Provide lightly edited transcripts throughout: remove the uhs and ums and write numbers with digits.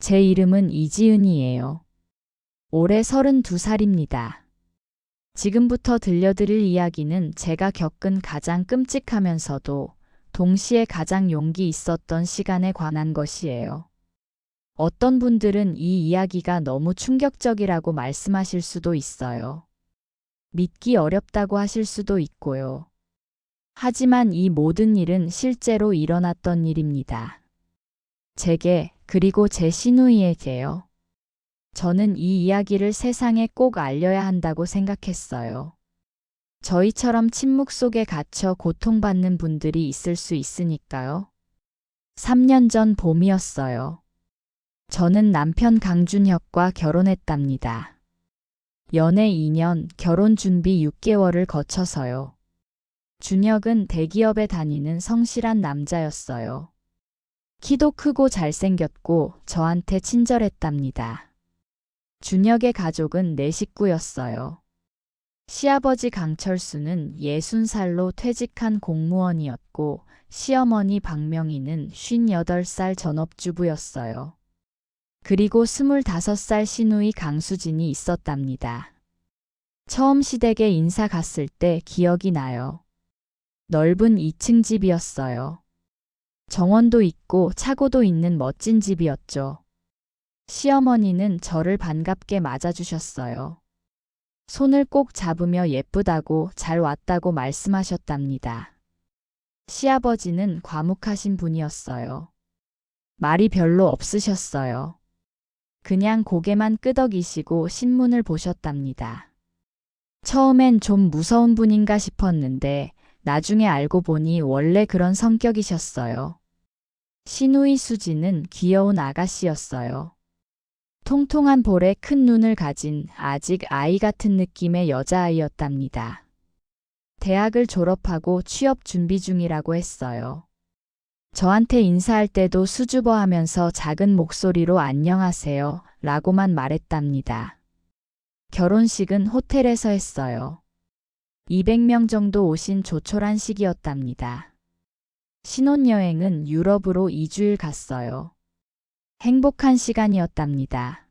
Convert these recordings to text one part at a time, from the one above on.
제 이름은 이지은이에요. 올해 32살입니다. 지금부터 들려드릴 이야기는 제가 겪은 가장 끔찍하면서도 동시에 가장 용기 있었던 시간에 관한 것이에요. 어떤 분들은 이 이야기가 너무 충격적이라고 말씀하실 수도 있어요. 믿기 어렵다고 하실 수도 있고요. 하지만 이 모든 일은 실제로 일어났던 일입니다. 제게, 그리고 제 시누이에게요. 저는 이 이야기를 세상에 꼭 알려야 한다고 생각했어요. 저희처럼 침묵 속에 갇혀 고통받는 분들이 있을 수 있으니까요. 3년 전 봄이었어요. 저는 남편 강준혁과 결혼했답니다. 연애 2년, 결혼 준비 6개월을 거쳐서요. 준혁은 대기업에 다니는 성실한 남자였어요. 키도 크고 잘생겼고 저한테 친절했답니다. 준혁의 가족은 4식구였어요. 시아버지 강철수는 60살로 퇴직한 공무원이었고 시어머니 박명희는 58살 전업주부였어요. 그리고 25살 시누이 강수진이 있었답니다. 처음 시댁에 인사 갔을 때 기억이 나요. 넓은 2층 집이었어요. 정원도 있고 차고도 있는 멋진 집이었죠. 시어머니는 저를 반갑게 맞아주셨어요. 손을 꼭 잡으며 예쁘다고 잘 왔다고 말씀하셨답니다. 시아버지는 과묵하신 분이었어요. 말이 별로 없으셨어요. 그냥 고개만 끄덕이시고 신문을 보셨답니다. 처음엔 좀 무서운 분인가 싶었는데 나중에 알고 보니 원래 그런 성격이셨어요. 시누이 수지는 귀여운 아가씨였어요. 통통한 볼에 큰 눈을 가진 아직 아이 같은 느낌의 여자아이였답니다. 대학을 졸업하고 취업 준비 중이라고 했어요. 저한테 인사할 때도 수줍어하면서 작은 목소리로 안녕하세요 라고만 말했답니다. 결혼식은 호텔에서 했어요. 200명 정도 오신 조촐한 식이었답니다. 신혼여행은 유럽으로 2주일 갔어요. 행복한 시간이었답니다.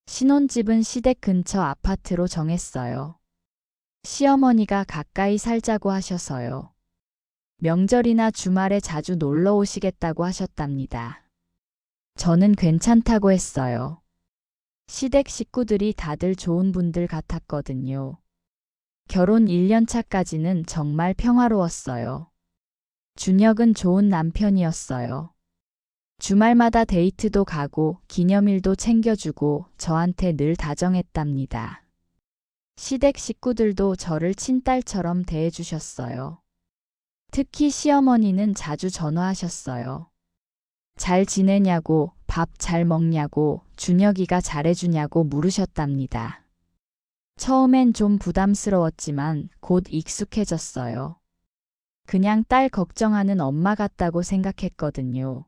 신혼집은 시댁 근처 아파트로 정했어요. 시어머니가 가까이 살자고 하셔서요. 명절이나 주말에 자주 놀러 오시겠다고 하셨답니다. 저는 괜찮다고 했어요. 시댁 식구들이 다들 좋은 분들 같았거든요. 결혼 1년 차까지는 정말 평화로웠어요. 준혁은 좋은 남편이었어요. 주말마다 데이트도 가고 기념일도 챙겨주고 저한테 늘 다정했답니다. 시댁 식구들도 저를 친딸처럼 대해주셨어요. 특히 시어머니는 자주 전화하셨어요. 잘 지내냐고, 밥 잘 먹냐고, 준혁이가 잘해주냐고 물으셨답니다. 처음엔 좀 부담스러웠지만 곧 익숙해졌어요. 그냥 딸 걱정하는 엄마 같다고 생각했거든요.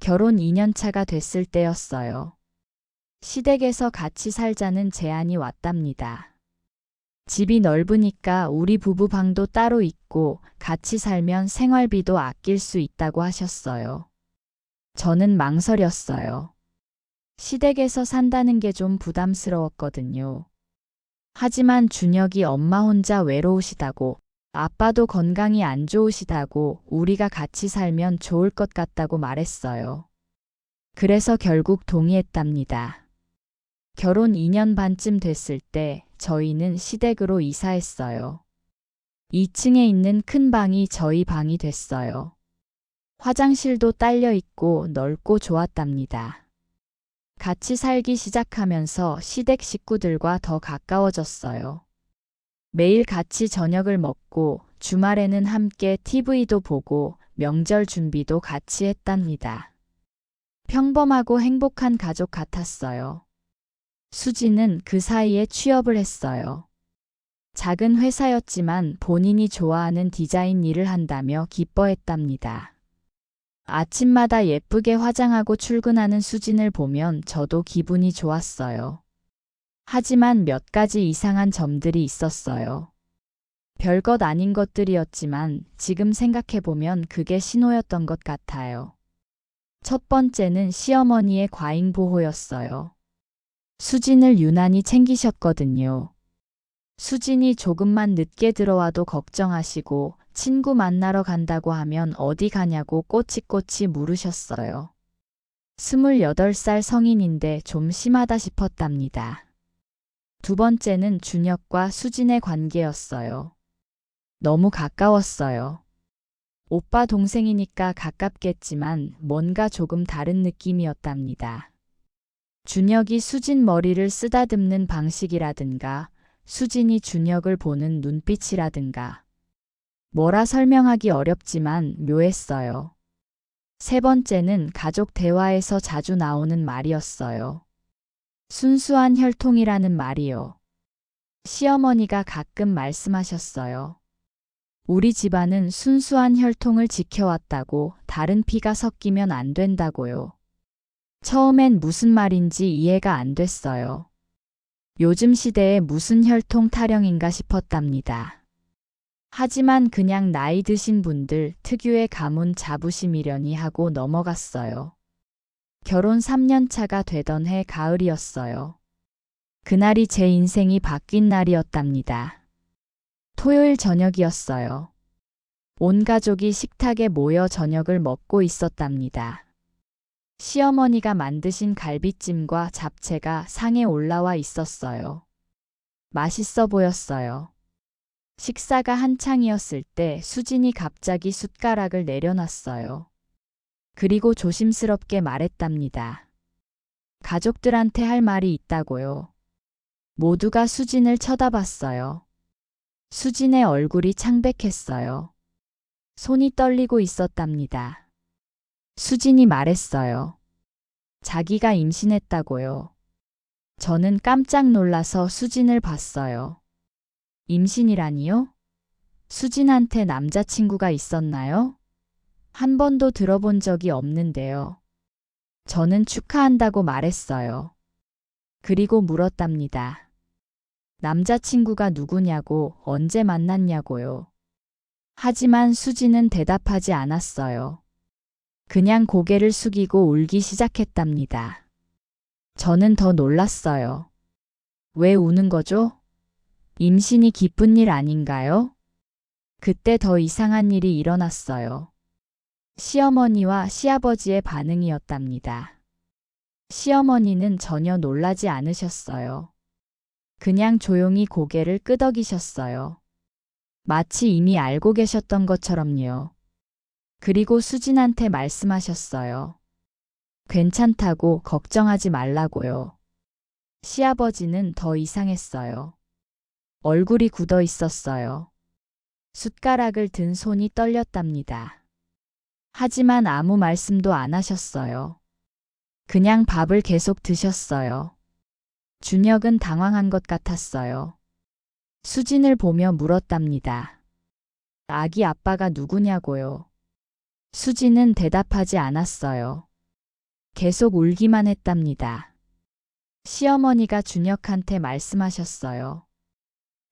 결혼 2년 차가 됐을 때였어요. 시댁에서 같이 살자는 제안이 왔답니다. 집이 넓으니까 우리 부부 방도 따로 있고 같이 살면 생활비도 아낄 수 있다고 하셨어요. 저는 망설였어요. 시댁에서 산다는 게 좀 부담스러웠거든요. 하지만 준혁이 엄마 혼자 외로우시다고 아빠도 건강이 안 좋으시다고 우리가 같이 살면 좋을 것 같다고 말했어요. 그래서 결국 동의했답니다. 결혼 2년 반쯤 됐을 때 저희는 시댁으로 이사했어요. 2층에 있는 큰 방이 저희 방이 됐어요. 화장실도 딸려 있고 넓고 좋았답니다. 같이 살기 시작하면서 시댁 식구들과 더 가까워졌어요. 매일 같이 저녁을 먹고 주말에는 함께 TV도 보고 명절 준비도 같이 했답니다. 평범하고 행복한 가족 같았어요. 수지는 그 사이에 취업을 했어요. 작은 회사였지만 본인이 좋아하는 디자인 일을 한다며 기뻐했답니다. 아침마다 예쁘게 화장하고 출근하는 수진을 보면 저도 기분이 좋았어요. 하지만 몇 가지 이상한 점들이 있었어요. 별것 아닌 것들이었지만 지금 생각해보면 그게 신호였던 것 같아요. 첫 번째는 시어머니의 과잉 보호였어요. 수진을 유난히 챙기셨거든요. 수진이 조금만 늦게 들어와도 걱정하시고 친구 만나러 간다고 하면 어디 가냐고 꼬치꼬치 물으셨어요. 28살 성인인데 좀 심하다 싶었답니다. 두 번째는 준혁과 수진의 관계였어요. 너무 가까웠어요. 오빠 동생이니까 가깝겠지만 뭔가 조금 다른 느낌이었답니다. 준혁이 수진 머리를 쓰다듬는 방식이라든가 수진이 준혁을 보는 눈빛이라든가 뭐라 설명하기 어렵지만 묘했어요. 세 번째는 가족 대화에서 자주 나오는 말이었어요. 순수한 혈통이라는 말이요. 시어머니가 가끔 말씀하셨어요. 우리 집안은 순수한 혈통을 지켜왔다고 다른 피가 섞이면 안 된다고요. 처음엔 무슨 말인지 이해가 안 됐어요. 요즘 시대에 무슨 혈통 타령인가 싶었답니다. 하지만 그냥 나이 드신 분들 특유의 가문 자부심이려니 하고 넘어갔어요. 결혼 3년 차가 되던 해 가을이었어요. 그날이 제 인생이 바뀐 날이었답니다. 토요일 저녁이었어요. 온 가족이 식탁에 모여 저녁을 먹고 있었답니다. 시어머니가 만드신 갈비찜과 잡채가 상에 올라와 있었어요. 맛있어 보였어요. 식사가 한창이었을 때 수진이 갑자기 숟가락을 내려놨어요. 그리고 조심스럽게 말했답니다. 가족들한테 할 말이 있다고요. 모두가 수진을 쳐다봤어요. 수진의 얼굴이 창백했어요. 손이 떨리고 있었답니다. 수진이 말했어요. 자기가 임신했다고요. 저는 깜짝 놀라서 수진을 봤어요. 임신이라니요? 수진한테 남자친구가 있었나요? 한 번도 들어본 적이 없는데요. 저는 축하한다고 말했어요. 그리고 물었답니다. 남자친구가 누구냐고, 언제 만났냐고요. 하지만 수진은 대답하지 않았어요. 그냥 고개를 숙이고 울기 시작했답니다. 저는 더 놀랐어요. 왜 우는 거죠? 임신이 기쁜 일 아닌가요? 그때 더 이상한 일이 일어났어요. 시어머니와 시아버지의 반응이었답니다. 시어머니는 전혀 놀라지 않으셨어요. 그냥 조용히 고개를 끄덕이셨어요. 마치 이미 알고 계셨던 것처럼요. 그리고 수진한테 말씀하셨어요. 괜찮다고, 걱정하지 말라고요. 시아버지는 더 이상했어요. 얼굴이 굳어 있었어요. 숟가락을 든 손이 떨렸답니다. 하지만 아무 말씀도 안 하셨어요. 그냥 밥을 계속 드셨어요. 준혁은 당황한 것 같았어요. 수진을 보며 물었답니다. 아기 아빠가 누구냐고요. 수진은 대답하지 않았어요. 계속 울기만 했답니다. 시어머니가 준혁한테 말씀하셨어요.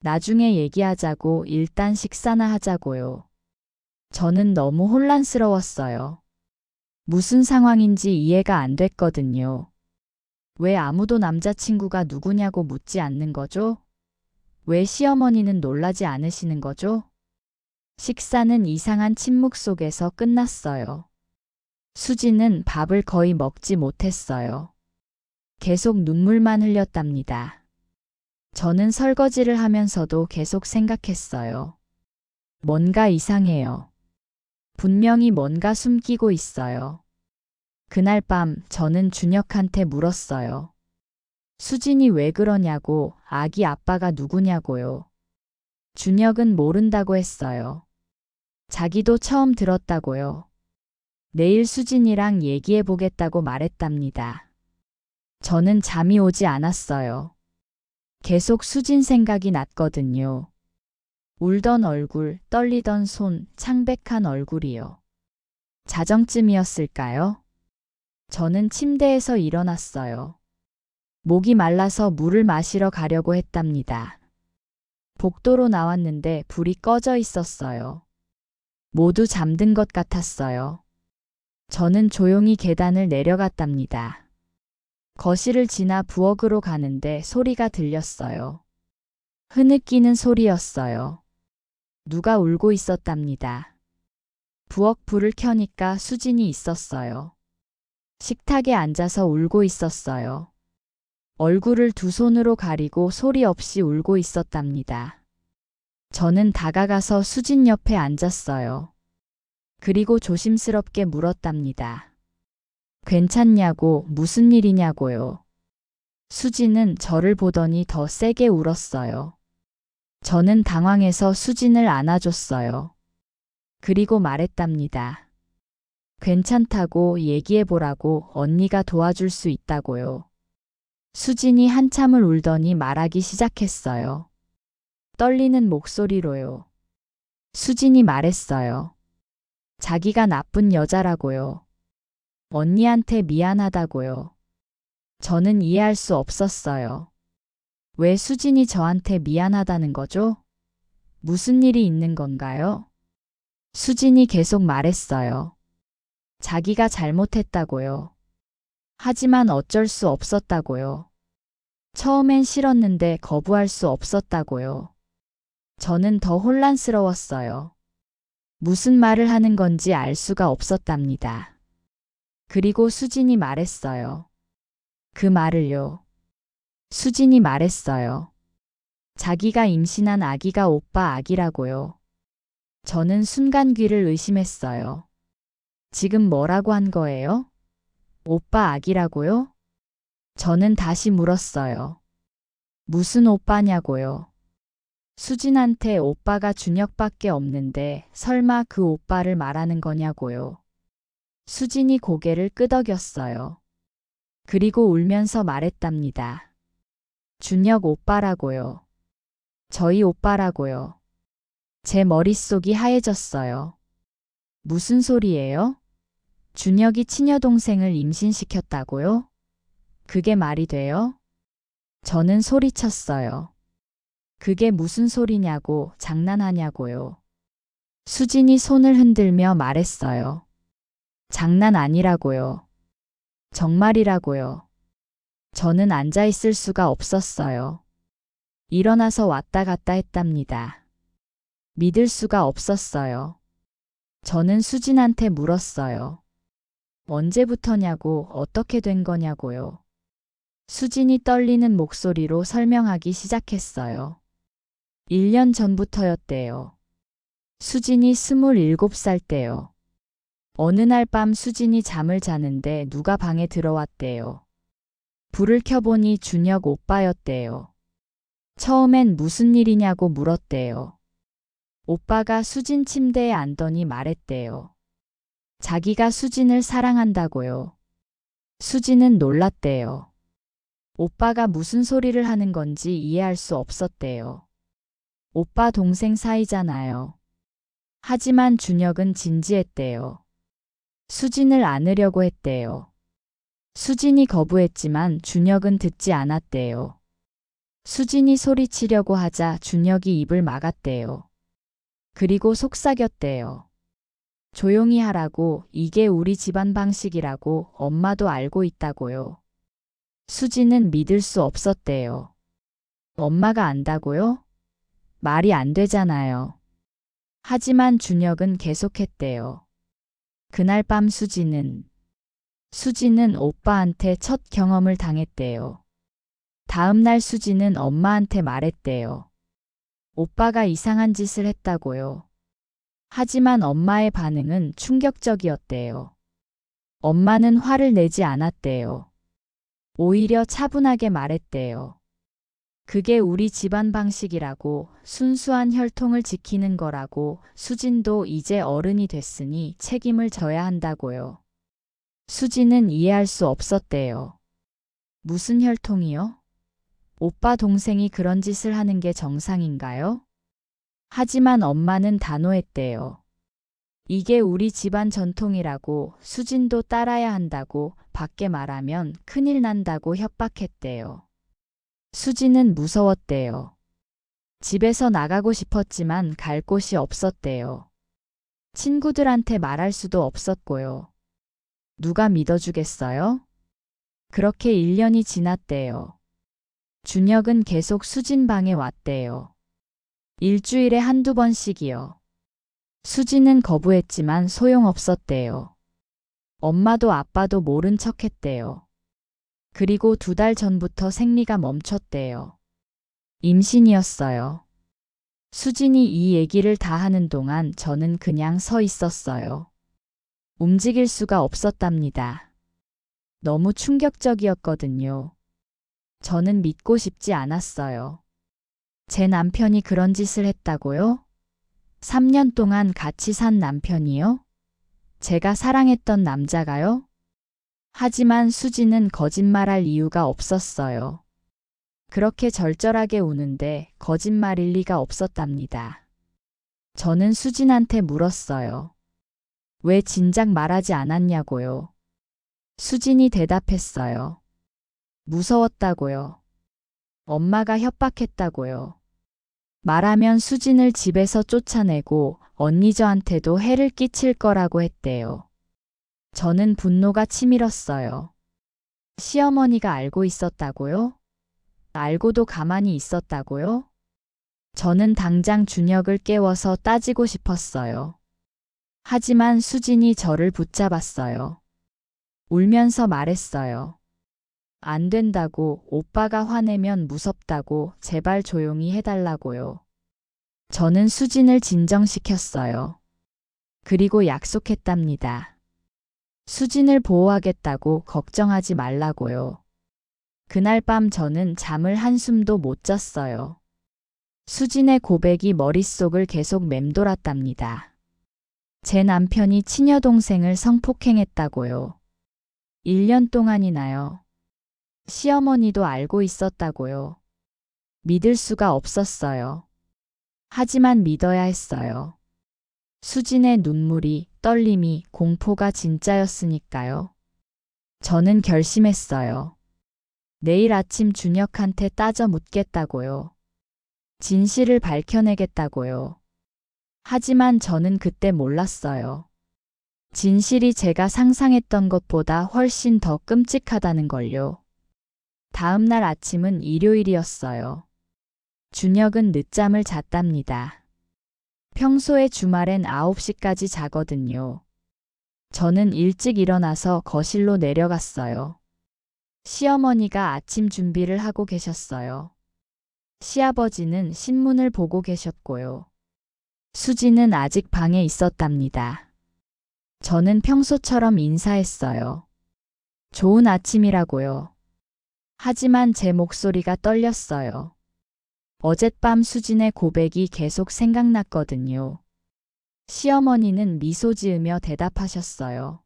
나중에 얘기하자고, 일단 식사나 하자고요. 저는 너무 혼란스러웠어요. 무슨 상황인지 이해가 안 됐거든요. 왜 아무도 남자친구가 누구냐고 묻지 않는 거죠? 왜 시어머니는 놀라지 않으시는 거죠? 식사는 이상한 침묵 속에서 끝났어요. 수지는 밥을 거의 먹지 못했어요. 계속 눈물만 흘렸답니다. 저는 설거지를 하면서도 계속 생각했어요. 뭔가 이상해요. 분명히 뭔가 숨기고 있어요. 그날 밤 저는 준혁한테 물었어요. 수진이 왜 그러냐고, 아기 아빠가 누구냐고요. 준혁은 모른다고 했어요. 자기도 처음 들었다고요. 내일 수진이랑 얘기해 보겠다고 말했답니다. 저는 잠이 오지 않았어요. 계속 수진 생각이 났거든요. 울던 얼굴, 떨리던 손, 창백한 얼굴이요. 자정쯤이었을까요? 저는 침대에서 일어났어요. 목이 말라서 물을 마시러 가려고 했답니다. 복도로 나왔는데 불이 꺼져 있었어요. 모두 잠든 것 같았어요. 저는 조용히 계단을 내려갔답니다. 거실을 지나 부엌으로 가는데 소리가 들렸어요. 흐느끼는 소리였어요. 누가 울고 있었답니다. 부엌 불을 켜니까 수진이 있었어요. 식탁에 앉아서 울고 있었어요. 얼굴을 두 손으로 가리고 소리 없이 울고 있었답니다. 저는 다가가서 수진 옆에 앉았어요. 그리고 조심스럽게 물었답니다. 괜찮냐고, 무슨 일이냐고요. 수진은 저를 보더니 더 세게 울었어요. 저는 당황해서 수진을 안아줬어요. 그리고 말했답니다. 괜찮다고 얘기해보라고, 언니가 도와줄 수 있다고요. 수진이 한참을 울더니 말하기 시작했어요. 떨리는 목소리로요. 수진이 말했어요. 자기가 나쁜 여자라고요. 언니한테 미안하다고요. 저는 이해할 수 없었어요. 왜 수진이 저한테 미안하다는 거죠? 무슨 일이 있는 건가요? 수진이 계속 말했어요. 자기가 잘못했다고요. 하지만 어쩔 수 없었다고요. 처음엔 싫었는데 거부할 수 없었다고요. 저는 더 혼란스러웠어요. 무슨 말을 하는 건지 알 수가 없었답니다. 그리고 수진이 말했어요. 그 말을요. 수진이 말했어요. 자기가 임신한 아기가 오빠 아기라고요. 저는 순간 귀를 의심했어요. 지금 뭐라고 한 거예요? 오빠 아기라고요? 저는 다시 물었어요. 무슨 오빠냐고요. 수진한테 오빠가 준혁밖에 없는데 설마 그 오빠를 말하는 거냐고요. 수진이 고개를 끄덕였어요. 그리고 울면서 말했답니다. 준혁 오빠라고요. 저희 오빠라고요. 제 머릿속이 하얘졌어요. 무슨 소리예요? 준혁이 친여동생을 임신시켰다고요? 그게 말이 돼요? 저는 소리쳤어요. 그게 무슨 소리냐고, 장난하냐고요. 수진이 손을 흔들며 말했어요. 장난 아니라고요. 정말이라고요. 저는 앉아 있을 수가 없었어요. 일어나서 왔다 갔다 했답니다. 믿을 수가 없었어요. 저는 수진한테 물었어요. 언제부터냐고, 어떻게 된 거냐고요. 수진이 떨리는 목소리로 설명하기 시작했어요. 1년 전부터였대요. 수진이 27살 때요. 어느 날 밤 수진이 잠을 자는데 누가 방에 들어왔대요. 불을 켜보니 준혁 오빠였대요. 처음엔 무슨 일이냐고 물었대요. 오빠가 수진 침대에 앉더니 말했대요. 자기가 수진을 사랑한다고요. 수진은 놀랐대요. 오빠가 무슨 소리를 하는 건지 이해할 수 없었대요. 오빠 동생 사이잖아요. 하지만 준혁은 진지했대요. 수진을 안으려고 했대요. 수진이 거부했지만 준혁은 듣지 않았대요. 수진이 소리치려고 하자 준혁이 입을 막았대요. 그리고 속삭였대요. 조용히 하라고, 이게 우리 집안 방식이라고, 엄마도 알고 있다고요. 수진은 믿을 수 없었대요. 엄마가 안다고요? 말이 안 되잖아요. 하지만 준혁은 계속했대요. 그날 밤 수진은 오빠한테 첫 경험을 당했대요. 다음 날 수진은 엄마한테 말했대요. 오빠가 이상한 짓을 했다고요. 하지만 엄마의 반응은 충격적이었대요. 엄마는 화를 내지 않았대요. 오히려 차분하게 말했대요. 그게 우리 집안 방식이라고, 순수한 혈통을 지키는 거라고, 수진도 이제 어른이 됐으니 책임을 져야 한다고요. 수진은 이해할 수 없었대요. 무슨 혈통이요? 오빠 동생이 그런 짓을 하는 게 정상인가요? 하지만 엄마는 단호했대요. 이게 우리 집안 전통이라고, 수진도 따라야 한다고, 밖에 말하면 큰일 난다고 협박했대요. 수진은 무서웠대요. 집에서 나가고 싶었지만 갈 곳이 없었대요. 친구들한테 말할 수도 없었고요. 누가 믿어주겠어요? 그렇게 1년이 지났대요. 준혁은 계속 수진 방에 왔대요. 일주일에 한두 번씩이요. 수진은 거부했지만 소용없었대요. 엄마도 아빠도 모른 척 했대요. 그리고 2달 전부터 생리가 멈췄대요. 임신이었어요. 수진이 이 얘기를 다 하는 동안 저는 그냥 서 있었어요. 움직일 수가 없었답니다. 너무 충격적이었거든요. 저는 믿고 싶지 않았어요. 제 남편이 그런 짓을 했다고요? 3년 동안 같이 산 남편이요? 제가 사랑했던 남자가요? 하지만 수지는 거짓말할 이유가 없었어요. 그렇게 절절하게 우는데 거짓말일 리가 없었답니다. 저는 수진한테 물었어요. 왜 진작 말하지 않았냐고요. 수진이 대답했어요. 무서웠다고요. 엄마가 협박했다고요. 말하면 수진을 집에서 쫓아내고 언니 저한테도 해를 끼칠 거라고 했대요. 저는 분노가 치밀었어요. 시어머니가 알고 있었다고요? 알고도 가만히 있었다고요? 저는 당장 준혁을 깨워서 따지고 싶었어요. 하지만 수진이 저를 붙잡았어요. 울면서 말했어요. 안 된다고, 오빠가 화내면 무섭다고, 제발 조용히 해달라고요. 저는 수진을 진정시켰어요. 그리고 약속했답니다. 수진을 보호하겠다고 걱정하지 말라고요. 그날 밤 저는 잠을 한숨도 못 잤어요. 수진의 고백이 머릿속을 계속 맴돌았답니다. 제 남편이 친여동생을 성폭행했다고요. 1년 동안이나요. 시어머니도 알고 있었다고요. 믿을 수가 없었어요. 하지만 믿어야 했어요. 수진의 눈물이, 떨림이, 공포가 진짜였으니까요. 저는 결심했어요. 내일 아침 준혁한테 따져 묻겠다고요. 진실을 밝혀내겠다고요. 하지만 저는 그때 몰랐어요. 진실이 제가 상상했던 것보다 훨씬 더 끔찍하다는 걸요. 다음 날 아침은 일요일이었어요. 준혁은 늦잠을 잤답니다. 평소에 주말엔 9시까지 자거든요. 저는 일찍 일어나서 거실로 내려갔어요. 시어머니가 아침 준비를 하고 계셨어요. 시아버지는 신문을 보고 계셨고요. 수지는 아직 방에 있었답니다. 저는 평소처럼 인사했어요. 좋은 아침이라고요. 하지만 제 목소리가 떨렸어요. 어젯밤 수진의 고백이 계속 생각났거든요. 시어머니는 미소 지으며 대답하셨어요.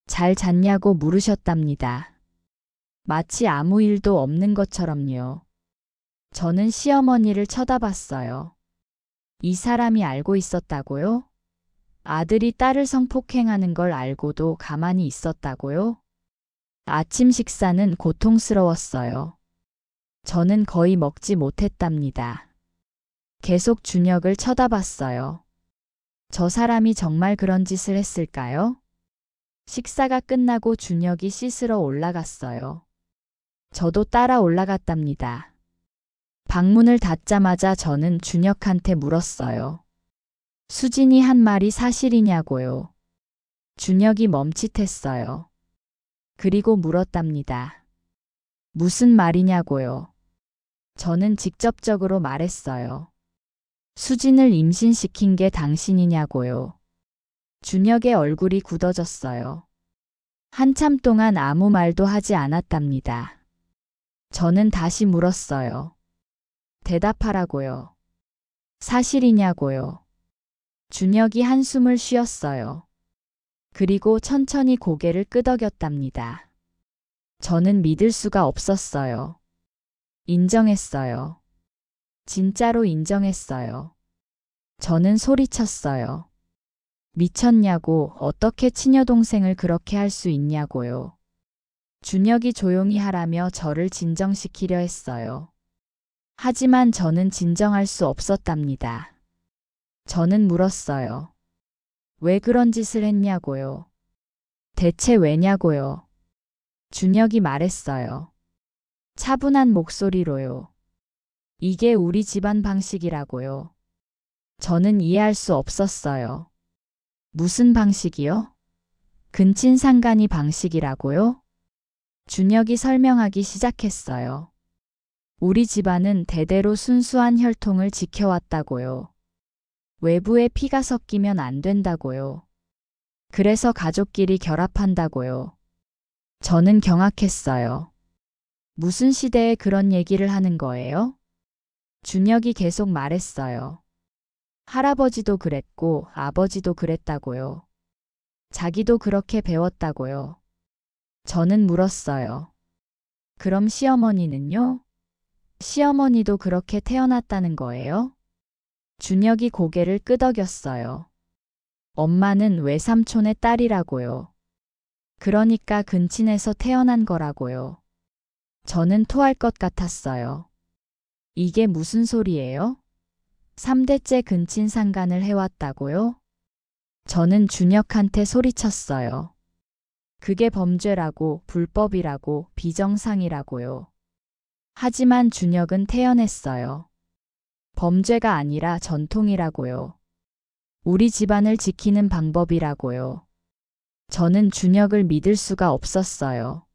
잘 잤냐고 물으셨답니다. 마치 아무 일도 없는 것처럼요. 저는 시어머니를 쳐다봤어요. 이 사람이 알고 있었다고요? 아들이 딸을 성폭행하는 걸 알고도 가만히 있었다고요? 아침 식사는 고통스러웠어요. 저는 거의 먹지 못했답니다. 계속 준혁을 쳐다봤어요. 저 사람이 정말 그런 짓을 했을까요? 식사가 끝나고 준혁이 씻으러 올라갔어요. 저도 따라 올라갔답니다. 방문을 닫자마자 저는 준혁한테 물었어요. 수진이 한 말이 사실이냐고요. 준혁이 멈칫했어요. 그리고 물었답니다. 무슨 말이냐고요. 저는 직접적으로 말했어요. 수진을 임신시킨 게 당신이냐고요. 준혁의 얼굴이 굳어졌어요. 한참 동안 아무 말도 하지 않았답니다. 저는 다시 물었어요. 대답하라고요. 사실이냐고요. 준혁이 한숨을 쉬었어요. 그리고 천천히 고개를 끄덕였답니다. 저는 믿을 수가 없었어요. 인정했어요. 진짜로 인정했어요. 저는 소리쳤어요. 미쳤냐고, 어떻게 친여동생을 그렇게 할 수 있냐고요. 준혁이 조용히 하라며 저를 진정시키려 했어요. 하지만 저는 진정할 수 없었답니다. 저는 물었어요. 왜 그런 짓을 했냐고요. 대체 왜냐고요? 준혁이 말했어요. 차분한 목소리로요. 이게 우리 집안 방식이라고요. 저는 이해할 수 없었어요. 무슨 방식이요? 근친상간이 방식이라고요? 준혁이 설명하기 시작했어요. 우리 집안은 대대로 순수한 혈통을 지켜왔다고요. 외부에 피가 섞이면 안 된다고요. 그래서 가족끼리 결합한다고요. 저는 경악했어요. 무슨 시대에 그런 얘기를 하는 거예요? 준혁이 계속 말했어요. 할아버지도 그랬고 아버지도 그랬다고요. 자기도 그렇게 배웠다고요. 저는 물었어요. 그럼 시어머니는요? 시어머니도 그렇게 태어났다는 거예요? 준혁이 고개를 끄덕였어요. 엄마는 외삼촌의 딸이라고요. 그러니까 근친에서 태어난 거라고요. 저는 토할 것 같았어요. 이게 무슨 소리예요? 3대째 근친상간을 해왔다고요? 저는 준혁한테 소리쳤어요. 그게 범죄라고, 불법이라고, 비정상이라고요. 하지만 준혁은 태연했어요. 범죄가 아니라 전통이라고요. 우리 집안을 지키는 방법이라고요. 저는 준혁을 믿을 수가 없었어요.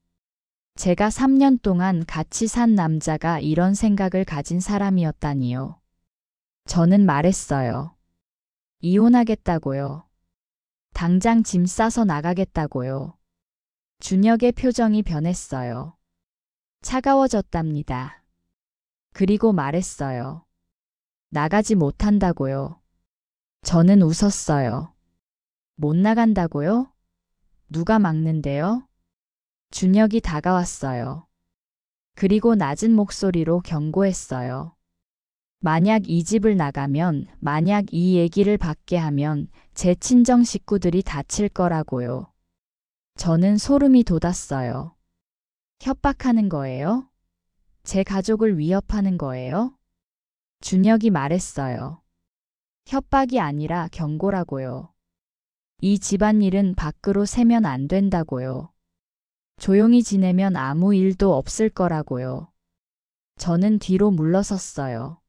제가 3년 동안 같이 산 남자가 이런 생각을 가진 사람이었다니요. 저는 말했어요. 이혼하겠다고요. 당장 짐 싸서 나가겠다고요. 준혁의 표정이 변했어요. 차가워졌답니다. 그리고 말했어요. 나가지 못한다고요. 저는 웃었어요. 못 나간다고요? 누가 막는데요? 준혁이 다가왔어요. 그리고 낮은 목소리로 경고했어요. 만약 이 집을 나가면, 만약 이 얘기를 받게 하면 제 친정 식구들이 다칠 거라고요. 저는 소름이 돋았어요. 협박하는 거예요? 제 가족을 위협하는 거예요? 준혁이 말했어요. 협박이 아니라 경고라고요. 이 집안일은 밖으로 새면 안 된다고요. 조용히 지내면 아무 일도 없을 거라고요. 저는 뒤로 물러섰어요.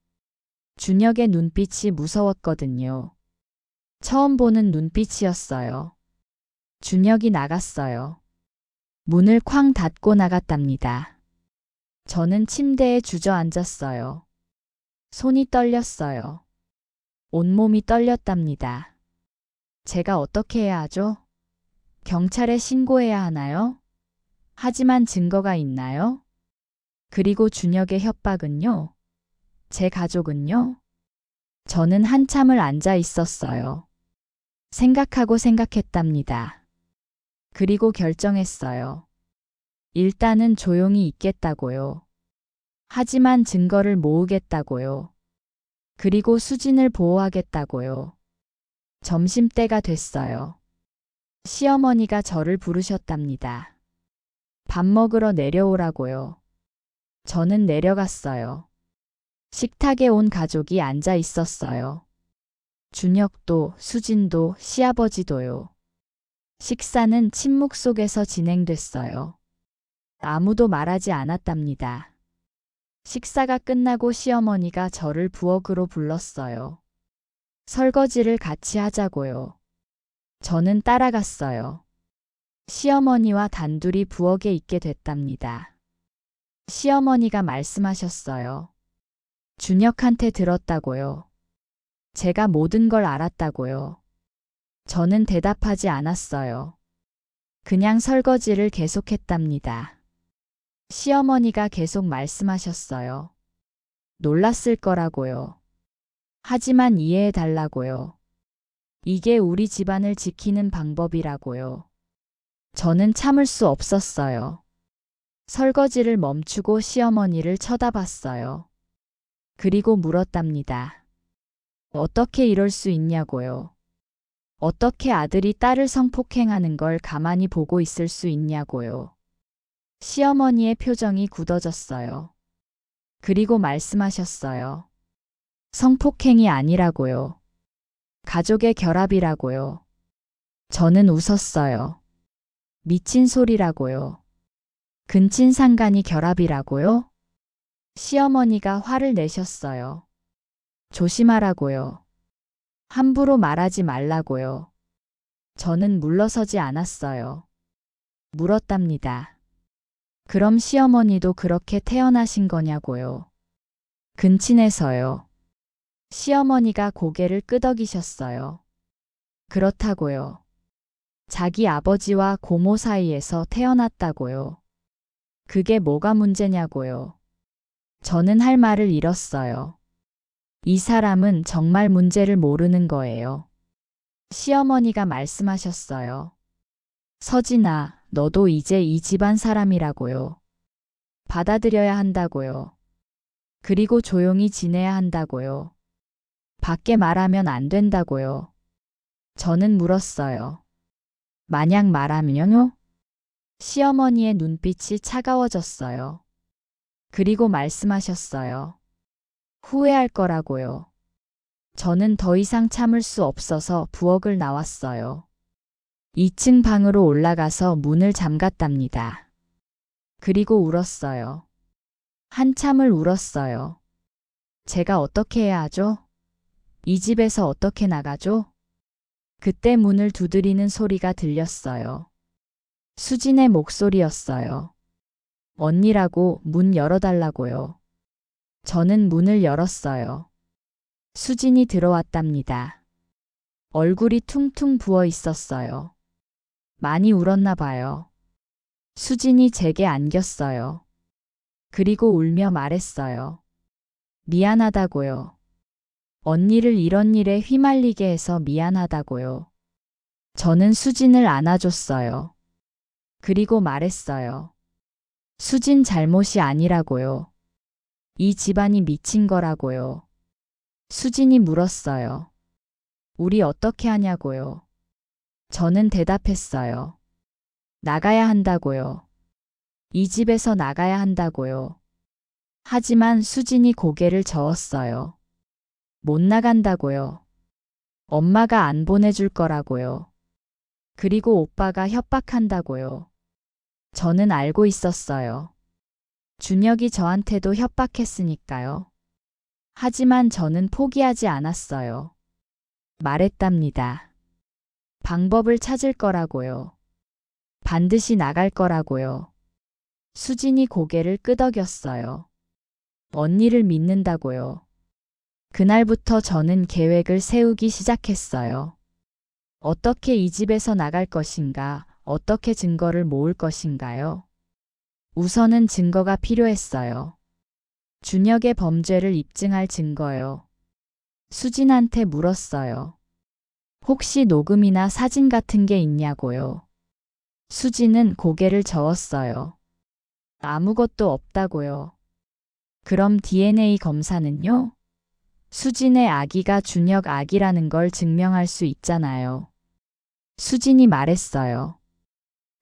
준혁의 눈빛이 무서웠거든요. 처음 보는 눈빛이었어요. 준혁이 나갔어요. 문을 쾅 닫고 나갔답니다. 저는 침대에 주저앉았어요. 손이 떨렸어요. 온몸이 떨렸답니다. 제가 어떻게 해야 하죠? 경찰에 신고해야 하나요? 하지만 증거가 있나요? 그리고 준혁의 협박은요? 제 가족은요? 저는 한참을 앉아 있었어요. 생각하고 생각했답니다. 그리고 결정했어요. 일단은 조용히 있겠다고요. 하지만 증거를 모으겠다고요. 그리고 수진을 보호하겠다고요. 점심때가 됐어요. 시어머니가 저를 부르셨답니다. 밥 먹으러 내려오라고요. 저는 내려갔어요. 식탁에 온 가족이 앉아 있었어요. 준혁도, 수진도, 시아버지도요. 식사는 침묵 속에서 진행됐어요. 아무도 말하지 않았답니다. 식사가 끝나고 시어머니가 저를 부엌으로 불렀어요. 설거지를 같이 하자고요. 저는 따라갔어요. 시어머니와 단둘이 부엌에 있게 됐답니다. 시어머니가 말씀하셨어요. 준혁한테 들었다고요. 제가 모든 걸 알았다고요. 저는 대답하지 않았어요. 그냥 설거지를 계속했답니다. 시어머니가 계속 말씀하셨어요. 놀랐을 거라고요. 하지만 이해해 달라고요. 이게 우리 집안을 지키는 방법이라고요. 저는 참을 수 없었어요. 설거지를 멈추고 시어머니를 쳐다봤어요. 그리고 물었답니다. 어떻게 이럴 수 있냐고요. 어떻게 아들이 딸을 성폭행하는 걸 가만히 보고 있을 수 있냐고요. 시어머니의 표정이 굳어졌어요. 그리고 말씀하셨어요. 성폭행이 아니라고요. 가족의 결합이라고요. 저는 웃었어요. 미친 소리라고요. 근친상간이 결합이라고요? 시어머니가 화를 내셨어요. 조심하라고요. 함부로 말하지 말라고요. 저는 물러서지 않았어요. 물었답니다. 그럼 시어머니도 그렇게 태어나신 거냐고요. 근친해서요. 시어머니가 고개를 끄덕이셨어요. 그렇다고요. 자기 아버지와 고모 사이에서 태어났다고요. 그게 뭐가 문제냐고요. 저는 할 말을 잃었어요. 이 사람은 정말 문제를 모르는 거예요. 시어머니가 말씀하셨어요. 서진아, 너도 이제 이 집안 사람이라고요. 받아들여야 한다고요. 그리고 조용히 지내야 한다고요. 밖에 말하면 안 된다고요. 저는 물었어요. 만약 말하면요? 시어머니의 눈빛이 차가워졌어요. 그리고 말씀하셨어요. 후회할 거라고요. 저는 더 이상 참을 수 없어서 부엌을 나왔어요. 2층 방으로 올라가서 문을 잠갔답니다. 그리고 울었어요. 한참을 울었어요. 제가 어떻게 해야 하죠? 이 집에서 어떻게 나가죠? 그때 문을 두드리는 소리가 들렸어요. 수진의 목소리였어요. 언니라고 문 열어달라고요. 저는 문을 열었어요. 수진이 들어왔답니다. 얼굴이 퉁퉁 부어 있었어요. 많이 울었나 봐요. 수진이 제게 안겼어요. 그리고 울며 말했어요. 미안하다고요. 언니를 이런 일에 휘말리게 해서 미안하다고요. 저는 수진을 안아줬어요. 그리고 말했어요. 수진 잘못이 아니라고요. 이 집안이 미친 거라고요. 수진이 물었어요. 우리 어떻게 하냐고요. 저는 대답했어요. 나가야 한다고요. 이 집에서 나가야 한다고요. 하지만 수진이 고개를 저었어요. 못 나간다고요. 엄마가 안 보내줄 거라고요. 그리고 오빠가 협박한다고요. 저는 알고 있었어요. 준혁이 저한테도 협박했으니까요. 하지만 저는 포기하지 않았어요. 말했답니다. 방법을 찾을 거라고요. 반드시 나갈 거라고요. 수진이 고개를 끄덕였어요. 언니를 믿는다고요. 그날부터 저는 계획을 세우기 시작했어요. 어떻게 이 집에서 나갈 것인가, 어떻게 증거를 모을 것인가요? 우선은 증거가 필요했어요. 준혁의 범죄를 입증할 증거요. 수진한테 물었어요. 혹시 녹음이나 사진 같은 게 있냐고요. 수진은 고개를 저었어요. 아무것도 없다고요. 그럼 DNA 검사는요? 수진의 아기가 준혁 아기라는 걸 증명할 수 있잖아요. 수진이 말했어요.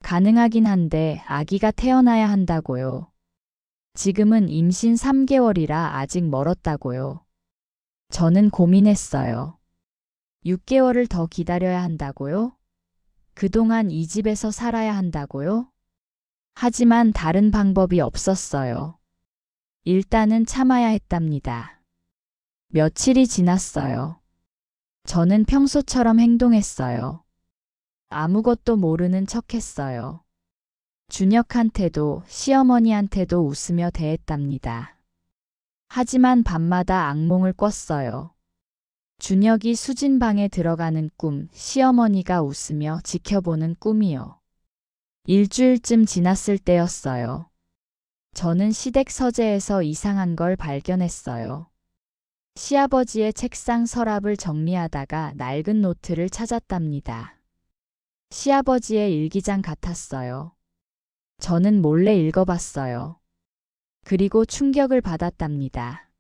가능하긴 한데 아기가 태어나야 한다고요. 지금은 임신 3개월이라 아직 멀었다고요. 저는 고민했어요. 6개월을 더 기다려야 한다고요? 그동안 이 집에서 살아야 한다고요? 하지만 다른 방법이 없었어요. 일단은 참아야 했답니다. 며칠이 지났어요. 저는 평소처럼 행동했어요. 아무것도 모르는 척했어요. 준혁한테도 시어머니한테도 웃으며 대했답니다. 하지만 밤마다 악몽을 꿨어요. 준혁이 수진 방에 들어가는 꿈, 시어머니가 웃으며 지켜보는 꿈이요. 일주일쯤 지났을 때였어요. 저는 시댁 서재에서 이상한 걸 발견했어요. 시아버지의 책상 서랍을 정리하다가 낡은 노트를 찾았답니다. 시아버지의 일기장 같았어요. 저는 몰래 읽어봤어요. 그리고 충격을 받았답니다.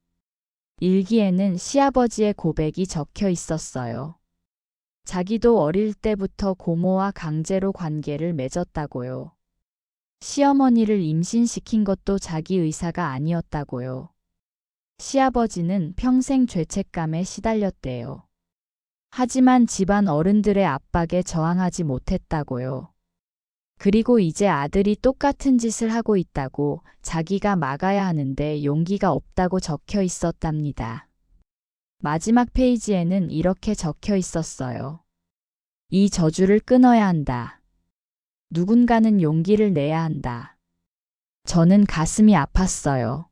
일기에는 시아버지의 고백이 적혀 있었어요. 자기도 어릴 때부터 고모와 강제로 관계를 맺었다고요. 시어머니를 임신시킨 것도 자기 의사가 아니었다고요. 시아버지는 평생 죄책감에 시달렸대요. 하지만 집안 어른들의 압박에 저항하지 못했다고요. 그리고 이제 아들이 똑같은 짓을 하고 있다고 자기가 막아야 하는데 용기가 없다고 적혀 있었답니다. 마지막 페이지에는 이렇게 적혀 있었어요. 이 저주를 끊어야 한다. 누군가는 용기를 내야 한다. 저는 가슴이 아팠어요.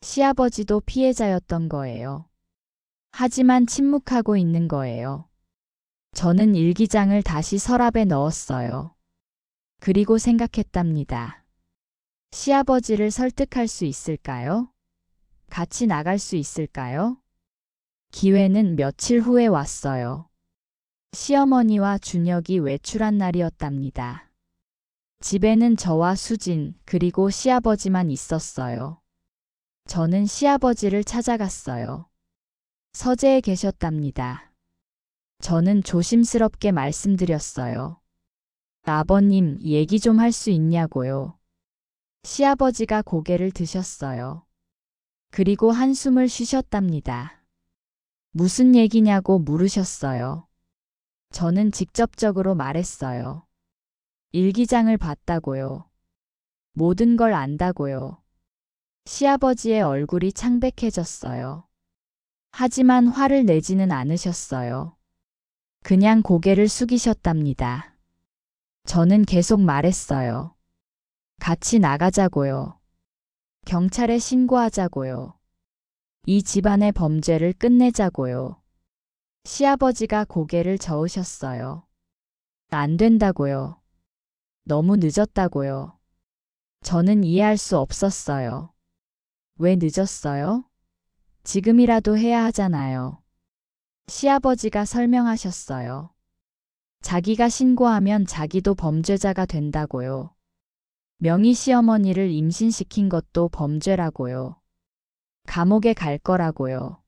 시아버지도 피해자였던 거예요. 하지만 침묵하고 있는 거예요. 저는 일기장을 다시 서랍에 넣었어요. 그리고 생각했답니다. 시아버지를 설득할 수 있을까요? 같이 나갈 수 있을까요? 기회는 며칠 후에 왔어요. 시어머니와 준혁이 외출한 날이었답니다. 집에는 저와 수진 그리고 시아버지만 있었어요. 저는 시아버지를 찾아갔어요. 서재에 계셨답니다. 저는 조심스럽게 말씀드렸어요. 아버님, 얘기 좀 할 수 있냐고요. 시아버지가 고개를 드셨어요. 그리고 한숨을 쉬셨답니다. 무슨 얘기냐고 물으셨어요. 저는 직접적으로 말했어요. 일기장을 봤다고요. 모든 걸 안다고요. 시아버지의 얼굴이 창백해졌어요. 하지만 화를 내지는 않으셨어요. 그냥 고개를 숙이셨답니다. 저는 계속 말했어요. 같이 나가자고요. 경찰에 신고하자고요. 이 집안의 범죄를 끝내자고요. 시아버지가 고개를 저으셨어요. 안 된다고요. 너무 늦었다고요. 저는 이해할 수 없었어요. 왜 늦었어요? 지금이라도 해야 하잖아요. 시아버지가 설명하셨어요. 자기가 신고하면 자기도 범죄자가 된다고요. 명희 시어머니를 임신시킨 것도 범죄라고요. 감옥에 갈 거라고요.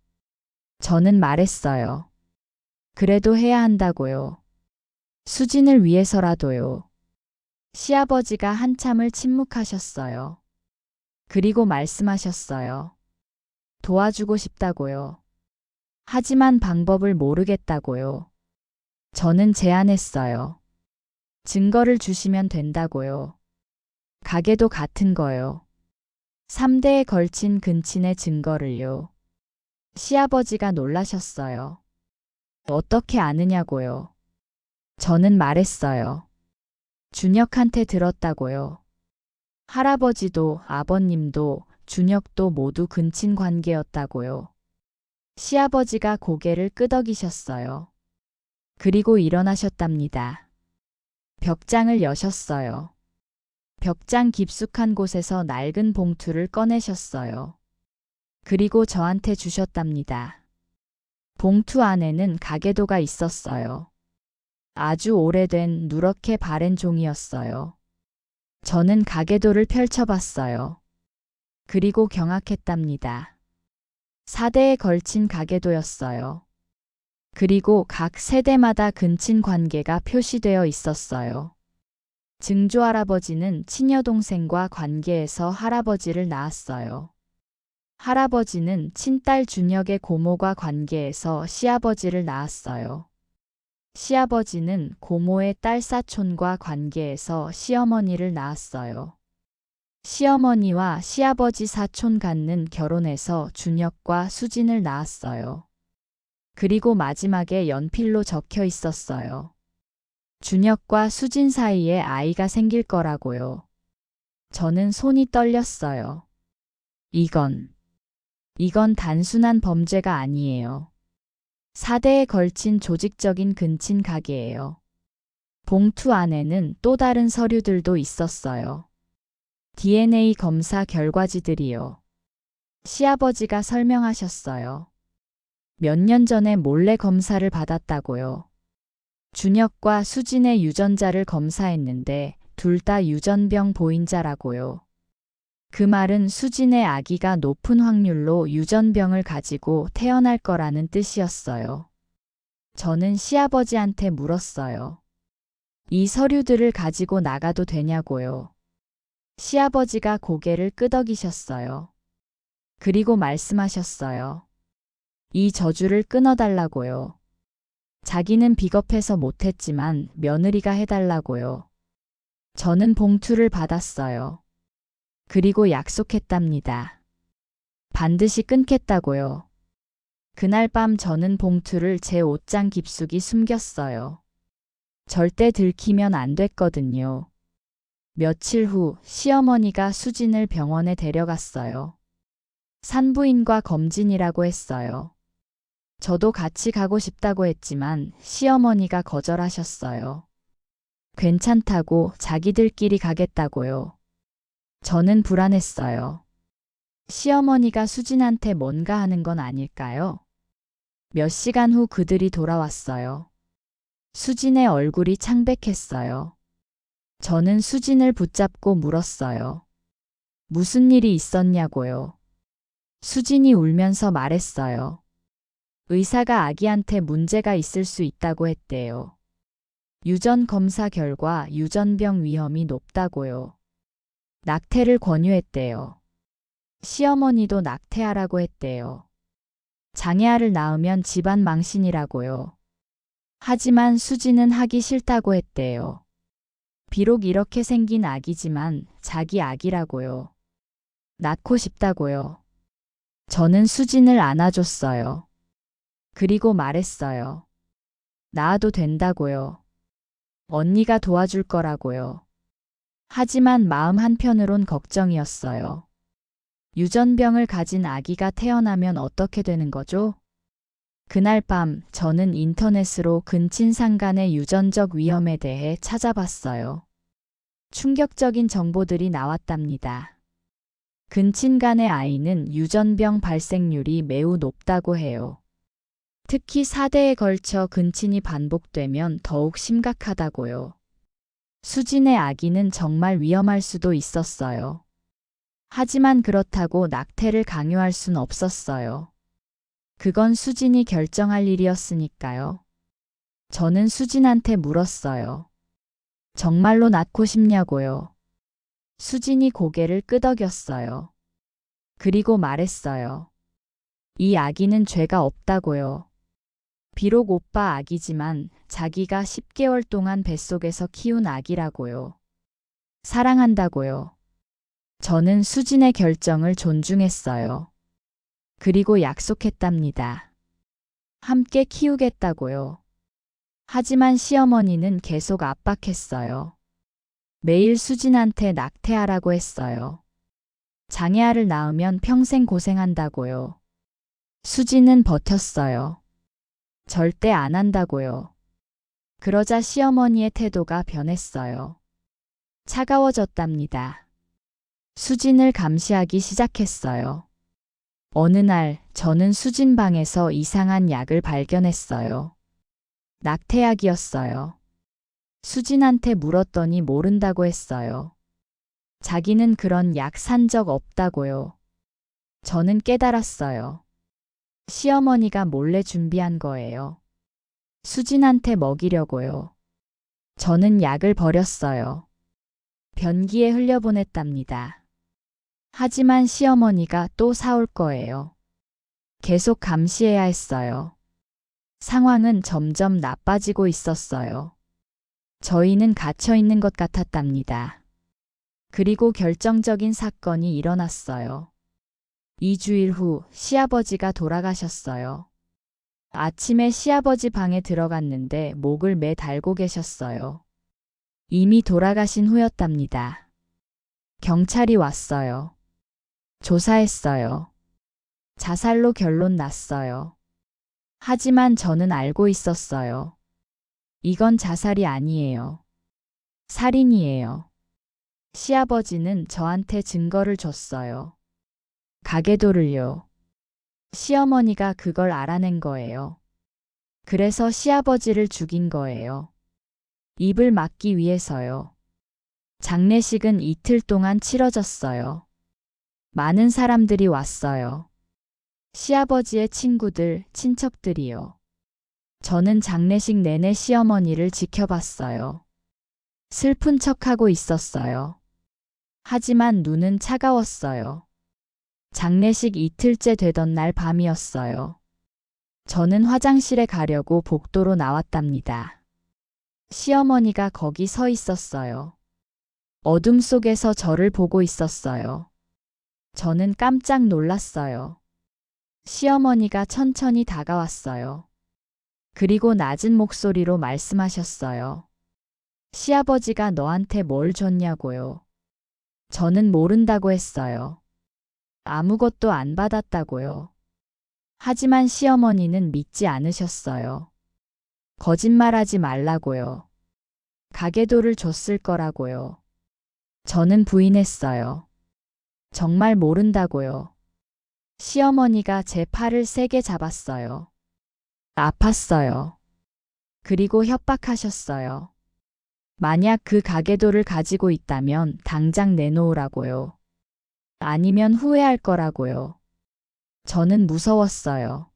저는 말했어요. 그래도 해야 한다고요. 수진을 위해서라도요. 시아버지가 한참을 침묵하셨어요. 그리고 말씀하셨어요. 도와주고 싶다고요. 하지만 방법을 모르겠다고요. 저는 제안했어요. 증거를 주시면 된다고요. 가게도 같은 거요. 3대에 걸친 근친의 증거를요. 시아버지가 놀라셨어요. 어떻게 아느냐고요. 저는 말했어요. 준혁한테 들었다고요. 할아버지도 아버님도 준혁도 모두 근친 관계였다고요. 시아버지가 고개를 끄덕이셨어요. 그리고 일어나셨답니다. 벽장을 여셨어요. 벽장 깊숙한 곳에서 낡은 봉투를 꺼내셨어요. 그리고 저한테 주셨답니다. 봉투 안에는 가계도가 있었어요. 아주 오래된 누렇게 바랜 종이었어요. 저는 가계도를 펼쳐봤어요. 그리고 경악했답니다. 4대에 걸친 가계도였어요. 그리고 각 세대마다 근친 관계가 표시되어 있었어요. 증조할아버지는 친여동생과 관계에서 할아버지를 낳았어요. 할아버지는 친딸 준혁의 고모과 관계에서 시아버지를 낳았어요. 시아버지는 고모의 딸 사촌과 관계에서 시어머니를 낳았어요. 시어머니와 시아버지 사촌 간는 결혼해서 준혁과 수진을 낳았어요. 그리고 마지막에 연필로 적혀 있었어요. 준혁과 수진 사이에 아이가 생길 거라고요. 저는 손이 떨렸어요. 이건 단순한 범죄가 아니에요. 4대에 걸친 조직적인 근친 가계예요. 봉투 안에는 또 다른 서류들도 있었어요. DNA 검사 결과지들이요. 시아버지가 설명하셨어요. 몇 년 전에 몰래 검사를 받았다고요. 준혁과 수진의 유전자를 검사했는데 둘 다 유전병 보인자라고요. 그 말은 수진의 아기가 높은 확률로 유전병을 가지고 태어날 거라는 뜻이었어요. 저는 시아버지한테 물었어요. 이 서류들을 가지고 나가도 되냐고요. 시아버지가 고개를 끄덕이셨어요. 그리고 말씀하셨어요. 이 저주를 끊어달라고요. 자기는 비겁해서 못했지만 며느리가 해달라고요. 저는 봉투를 받았어요. 그리고 약속했답니다. 반드시 끊겠다고요. 그날 밤 저는 봉투를 제 옷장 깊숙이 숨겼어요. 절대 들키면 안 됐거든요. 며칠 후 시어머니가 수진을 병원에 데려갔어요. 산부인과 검진이라고 했어요. 저도 같이 가고 싶다고 했지만 시어머니가 거절하셨어요. 괜찮다고 자기들끼리 가겠다고요. 저는 불안했어요. 시어머니가 수진한테 뭔가 하는 건 아닐까요? 몇 시간 후 그들이 돌아왔어요. 수진의 얼굴이 창백했어요. 저는 수진을 붙잡고 물었어요. 무슨 일이 있었냐고요. 수진이 울면서 말했어요. 의사가 아기한테 문제가 있을 수 있다고 했대요. 유전 검사 결과 유전병 위험이 높다고요. 낙태를 권유했대요. 시어머니도 낙태하라고 했대요. 장애아를 낳으면 집안 망신이라고요. 하지만 수지는 하기 싫다고 했대요. 비록 이렇게 생긴 아기지만 자기 아기라고요. 낳고 싶다고요. 저는 수진을 안아줬어요. 그리고 말했어요. 낳아도 된다고요. 언니가 도와줄 거라고요. 하지만 마음 한편으론 걱정이었어요. 유전병을 가진 아기가 태어나면 어떻게 되는 거죠? 그날 밤 저는 인터넷으로 근친상 간의 유전적 위험에 대해 찾아봤어요. 충격적인 정보들이 나왔답니다. 근친 간의 아이는 유전병 발생률이 매우 높다고 해요. 특히 4대에 걸쳐 근친이 반복되면 더욱 심각하다고요. 수진의 아기는 정말 위험할 수도 있었어요. 하지만 그렇다고 낙태를 강요할 순 없었어요. 그건 수진이 결정할 일이었으니까요. 저는 수진한테 물었어요. 정말로 낳고 싶냐고요. 수진이 고개를 끄덕였어요. 그리고 말했어요. 이 아기는 죄가 없다고요. 비록 오빠 아기지만 자기가 10개월 동안 뱃속에서 키운 아기라고요. 사랑한다고요. 저는 수진의 결정을 존중했어요. 그리고 약속했답니다. 함께 키우겠다고요. 하지만 시어머니는 계속 압박했어요. 매일 수진한테 낙태하라고 했어요. 장애아를 낳으면 평생 고생한다고요. 수진은 버텼어요. 절대 안 한다고요. 그러자 시어머니의 태도가 변했어요. 차가워졌답니다. 수진을 감시하기 시작했어요. 어느 날 저는 수진 방에서 이상한 약을 발견했어요. 낙태약이었어요. 수진한테 물었더니 모른다고 했어요. 자기는 그런 약 산 적 없다고요. 저는 깨달았어요. 시어머니가 몰래 준비한 거예요. 수진한테 먹이려고요. 저는 약을 버렸어요. 변기에 흘려보냈답니다. 하지만 시어머니가 또 사올 거예요. 계속 감시해야 했어요. 상황은 점점 나빠지고 있었어요. 저희는 갇혀 있는 것 같았답니다. 그리고 결정적인 사건이 일어났어요. 2주일 후 시아버지가 돌아가셨어요. 아침에 시아버지 방에 들어갔는데 목을 매달고 계셨어요. 이미 돌아가신 후였답니다. 경찰이 왔어요. 조사했어요. 자살로 결론 났어요. 하지만 저는 알고 있었어요. 이건 자살이 아니에요. 살인이에요. 시아버지는 저한테 증거를 줬어요. 가계도를요. 시어머니가 그걸 알아낸 거예요. 그래서 시아버지를 죽인 거예요. 입을 막기 위해서요. 장례식은 이틀 동안 치러졌어요. 많은 사람들이 왔어요. 시아버지의 친구들, 친척들이요. 저는 장례식 내내 시어머니를 지켜봤어요. 슬픈 척하고 있었어요. 하지만 눈은 차가웠어요. 장례식 이틀째 되던 날 밤이었어요. 저는 화장실에 가려고 복도로 나왔답니다. 시어머니가 거기 서 있었어요. 어둠 속에서 저를 보고 있었어요. 저는 깜짝 놀랐어요. 시어머니가 천천히 다가왔어요. 그리고 낮은 목소리로 말씀하셨어요. 시아버지가 너한테 뭘 줬냐고요. 저는 모른다고 했어요. 아무것도 안 받았다고요. 하지만 시어머니는 믿지 않으셨어요. 거짓말하지 말라고요. 가계도를 줬을 거라고요. 저는 부인했어요. 정말 모른다고요. 시어머니가 제 팔을 세게 잡았어요. 아팠어요. 그리고 협박하셨어요. 만약 그 가계도를 가지고 있다면 당장 내놓으라고요. 아니면 후회할 거라고요. 저는 무서웠어요.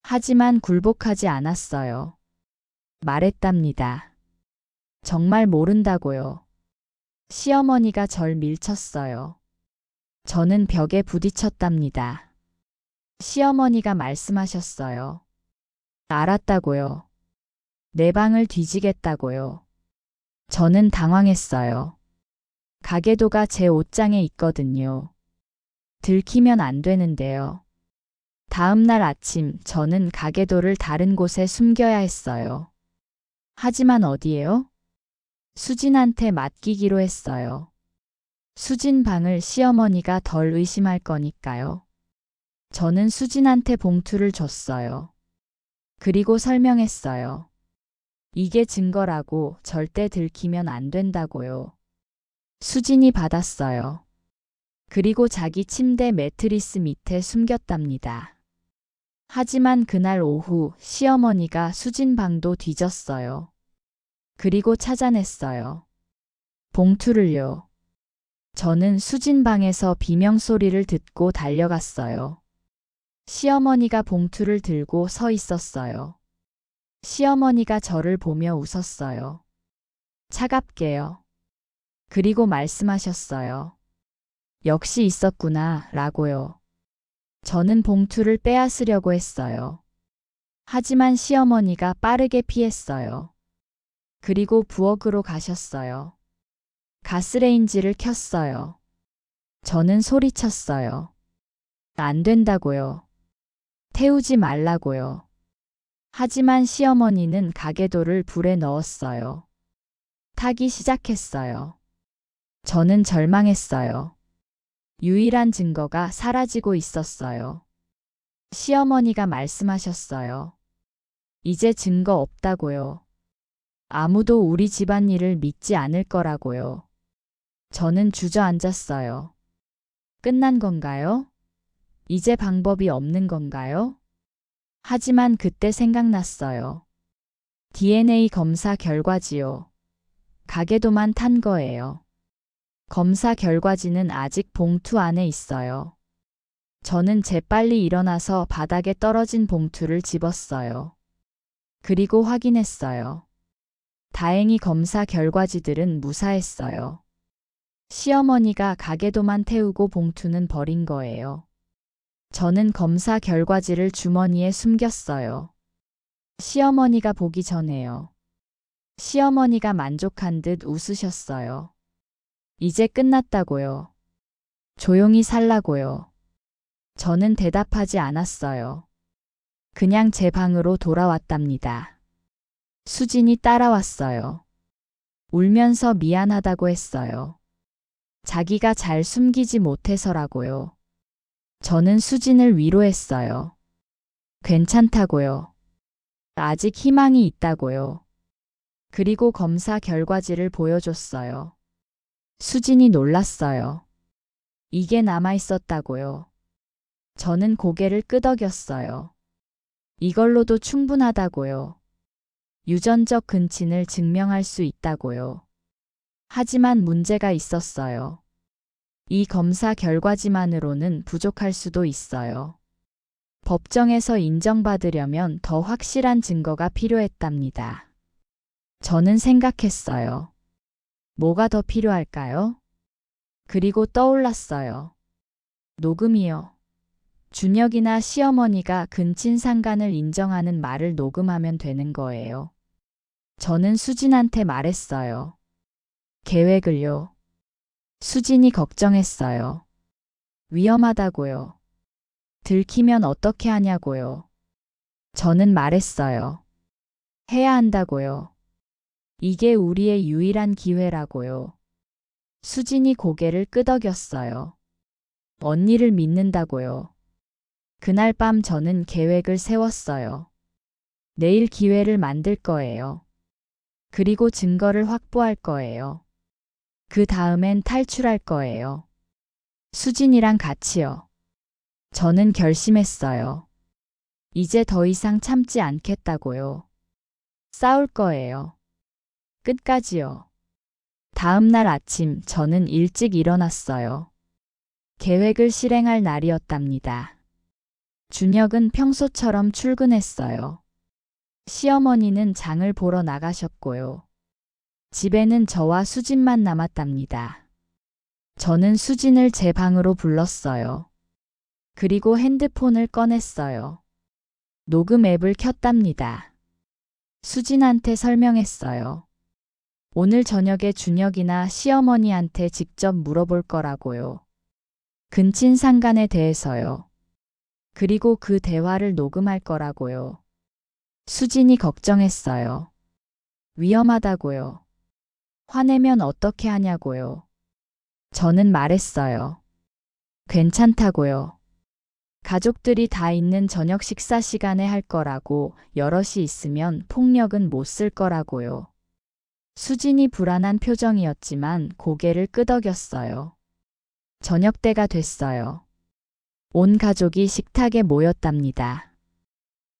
하지만 굴복하지 않았어요. 말했답니다. 정말 모른다고요. 시어머니가 절 밀쳤어요. 저는 벽에 부딪혔답니다. 시어머니가 말씀하셨어요. 알았다고요. 내 방을 뒤지겠다고요. 저는 당황했어요. 가계도가 제 옷장에 있거든요. 들키면 안 되는데요. 다음 날 아침 저는 가계도를 다른 곳에 숨겨야 했어요. 하지만 어디에요? 수진한테 맡기기로 했어요. 수진 방을 시어머니가 덜 의심할 거니까요. 저는 수진한테 봉투를 줬어요. 그리고 설명했어요. 이게 증거라고 절대 들키면 안 된다고요. 수진이 받았어요. 그리고 자기 침대 매트리스 밑에 숨겼답니다. 하지만 그날 오후 시어머니가 수진 방도 뒤졌어요. 그리고 찾아냈어요. 봉투를요. 저는 수진 방에서 비명소리를 듣고 달려갔어요. 시어머니가 봉투를 들고 서 있었어요. 시어머니가 저를 보며 웃었어요. 차갑게요. 그리고 말씀하셨어요. 역시 있었구나, 라고요. 저는 봉투를 빼앗으려고 했어요. 하지만 시어머니가 빠르게 피했어요. 그리고 부엌으로 가셨어요. 가스레인지를 켰어요. 저는 소리쳤어요. 안 된다고요. 태우지 말라고요. 하지만 시어머니는 가계도를 불에 넣었어요. 타기 시작했어요. 저는 절망했어요. 유일한 증거가 사라지고 있었어요. 시어머니가 말씀하셨어요. 이제 증거 없다고요. 아무도 우리 집안일을 믿지 않을 거라고요. 저는 주저앉았어요. 끝난 건가요? 이제 방법이 없는 건가요? 하지만 그때 생각났어요. DNA 검사 결과지요. 가계도만 탄 거예요. 검사 결과지는 아직 봉투 안에 있어요. 저는 재빨리 일어나서 바닥에 떨어진 봉투를 집었어요. 그리고 확인했어요. 다행히 검사 결과지들은 무사했어요. 시어머니가 가계도만 태우고 봉투는 버린 거예요. 저는 검사 결과지를 주머니에 숨겼어요. 시어머니가 보기 전에요. 시어머니가 만족한 듯 웃으셨어요. 이제 끝났다고요. 조용히 살라고요. 저는 대답하지 않았어요. 그냥 제 방으로 돌아왔답니다. 수진이 따라왔어요. 울면서 미안하다고 했어요. 자기가 잘 숨기지 못해서라고요. 저는 수진을 위로했어요. 괜찮다고요. 아직 희망이 있다고요. 그리고 검사 결과지를 보여줬어요. 수진이 놀랐어요. 이게 남아있었다고요. 저는 고개를 끄덕였어요. 이걸로도 충분하다고요. 유전적 근친을 증명할 수 있다고요. 하지만 문제가 있었어요. 이 검사 결과지만으로는 부족할 수도 있어요. 법정에서 인정받으려면 더 확실한 증거가 필요했답니다. 저는 생각했어요. 뭐가 더 필요할까요? 그리고 떠올랐어요. 녹음이요. 준혁이나 시어머니가 근친상간을 인정하는 말을 녹음하면 되는 거예요. 저는 수진한테 말했어요. 계획을요. 수진이 걱정했어요. 위험하다고요. 들키면 어떻게 하냐고요. 저는 말했어요. 해야 한다고요. 이게 우리의 유일한 기회라고요. 수진이 고개를 끄덕였어요. 언니를 믿는다고요. 그날 밤 저는 계획을 세웠어요. 내일 기회를 만들 거예요. 그리고 증거를 확보할 거예요. 그 다음엔 탈출할 거예요. 수진이랑 같이요. 저는 결심했어요. 이제 더 이상 참지 않겠다고요. 싸울 거예요. 끝까지요. 다음 날 아침 저는 일찍 일어났어요. 계획을 실행할 날이었답니다. 준혁은 평소처럼 출근했어요. 시어머니는 장을 보러 나가셨고요. 집에는 저와 수진만 남았답니다. 저는 수진을 제 방으로 불렀어요. 그리고 핸드폰을 꺼냈어요. 녹음 앱을 켰답니다. 수진한테 설명했어요. 오늘 저녁에 준혁이나 시어머니한테 직접 물어볼 거라고요. 근친상간에 대해서요. 그리고 그 대화를 녹음할 거라고요. 수진이 걱정했어요. 위험하다고요. 화내면 어떻게 하냐고요. 저는 말했어요. 괜찮다고요. 가족들이 다 있는 저녁 식사 시간에 할 거라고, 여럿이 있으면 폭력은 못 쓸 거라고요. 수진이 불안한 표정이었지만 고개를 끄덕였어요. 저녁 때가 됐어요. 온 가족이 식탁에 모였답니다.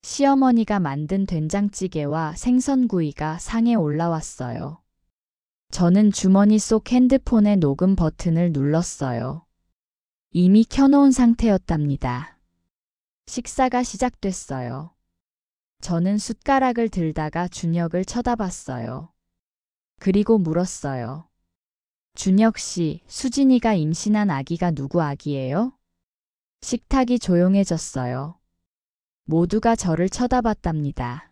시어머니가 만든 된장찌개와 생선구이가 상에 올라왔어요. 저는 주머니 속 핸드폰의 녹음 버튼을 눌렀어요. 이미 켜놓은 상태였답니다. 식사가 시작됐어요. 저는 숟가락을 들다가 준혁을 쳐다봤어요. 그리고 물었어요. 준혁 씨, 수진이가 임신한 아기가 누구 아기예요? 식탁이 조용해졌어요. 모두가 저를 쳐다봤답니다.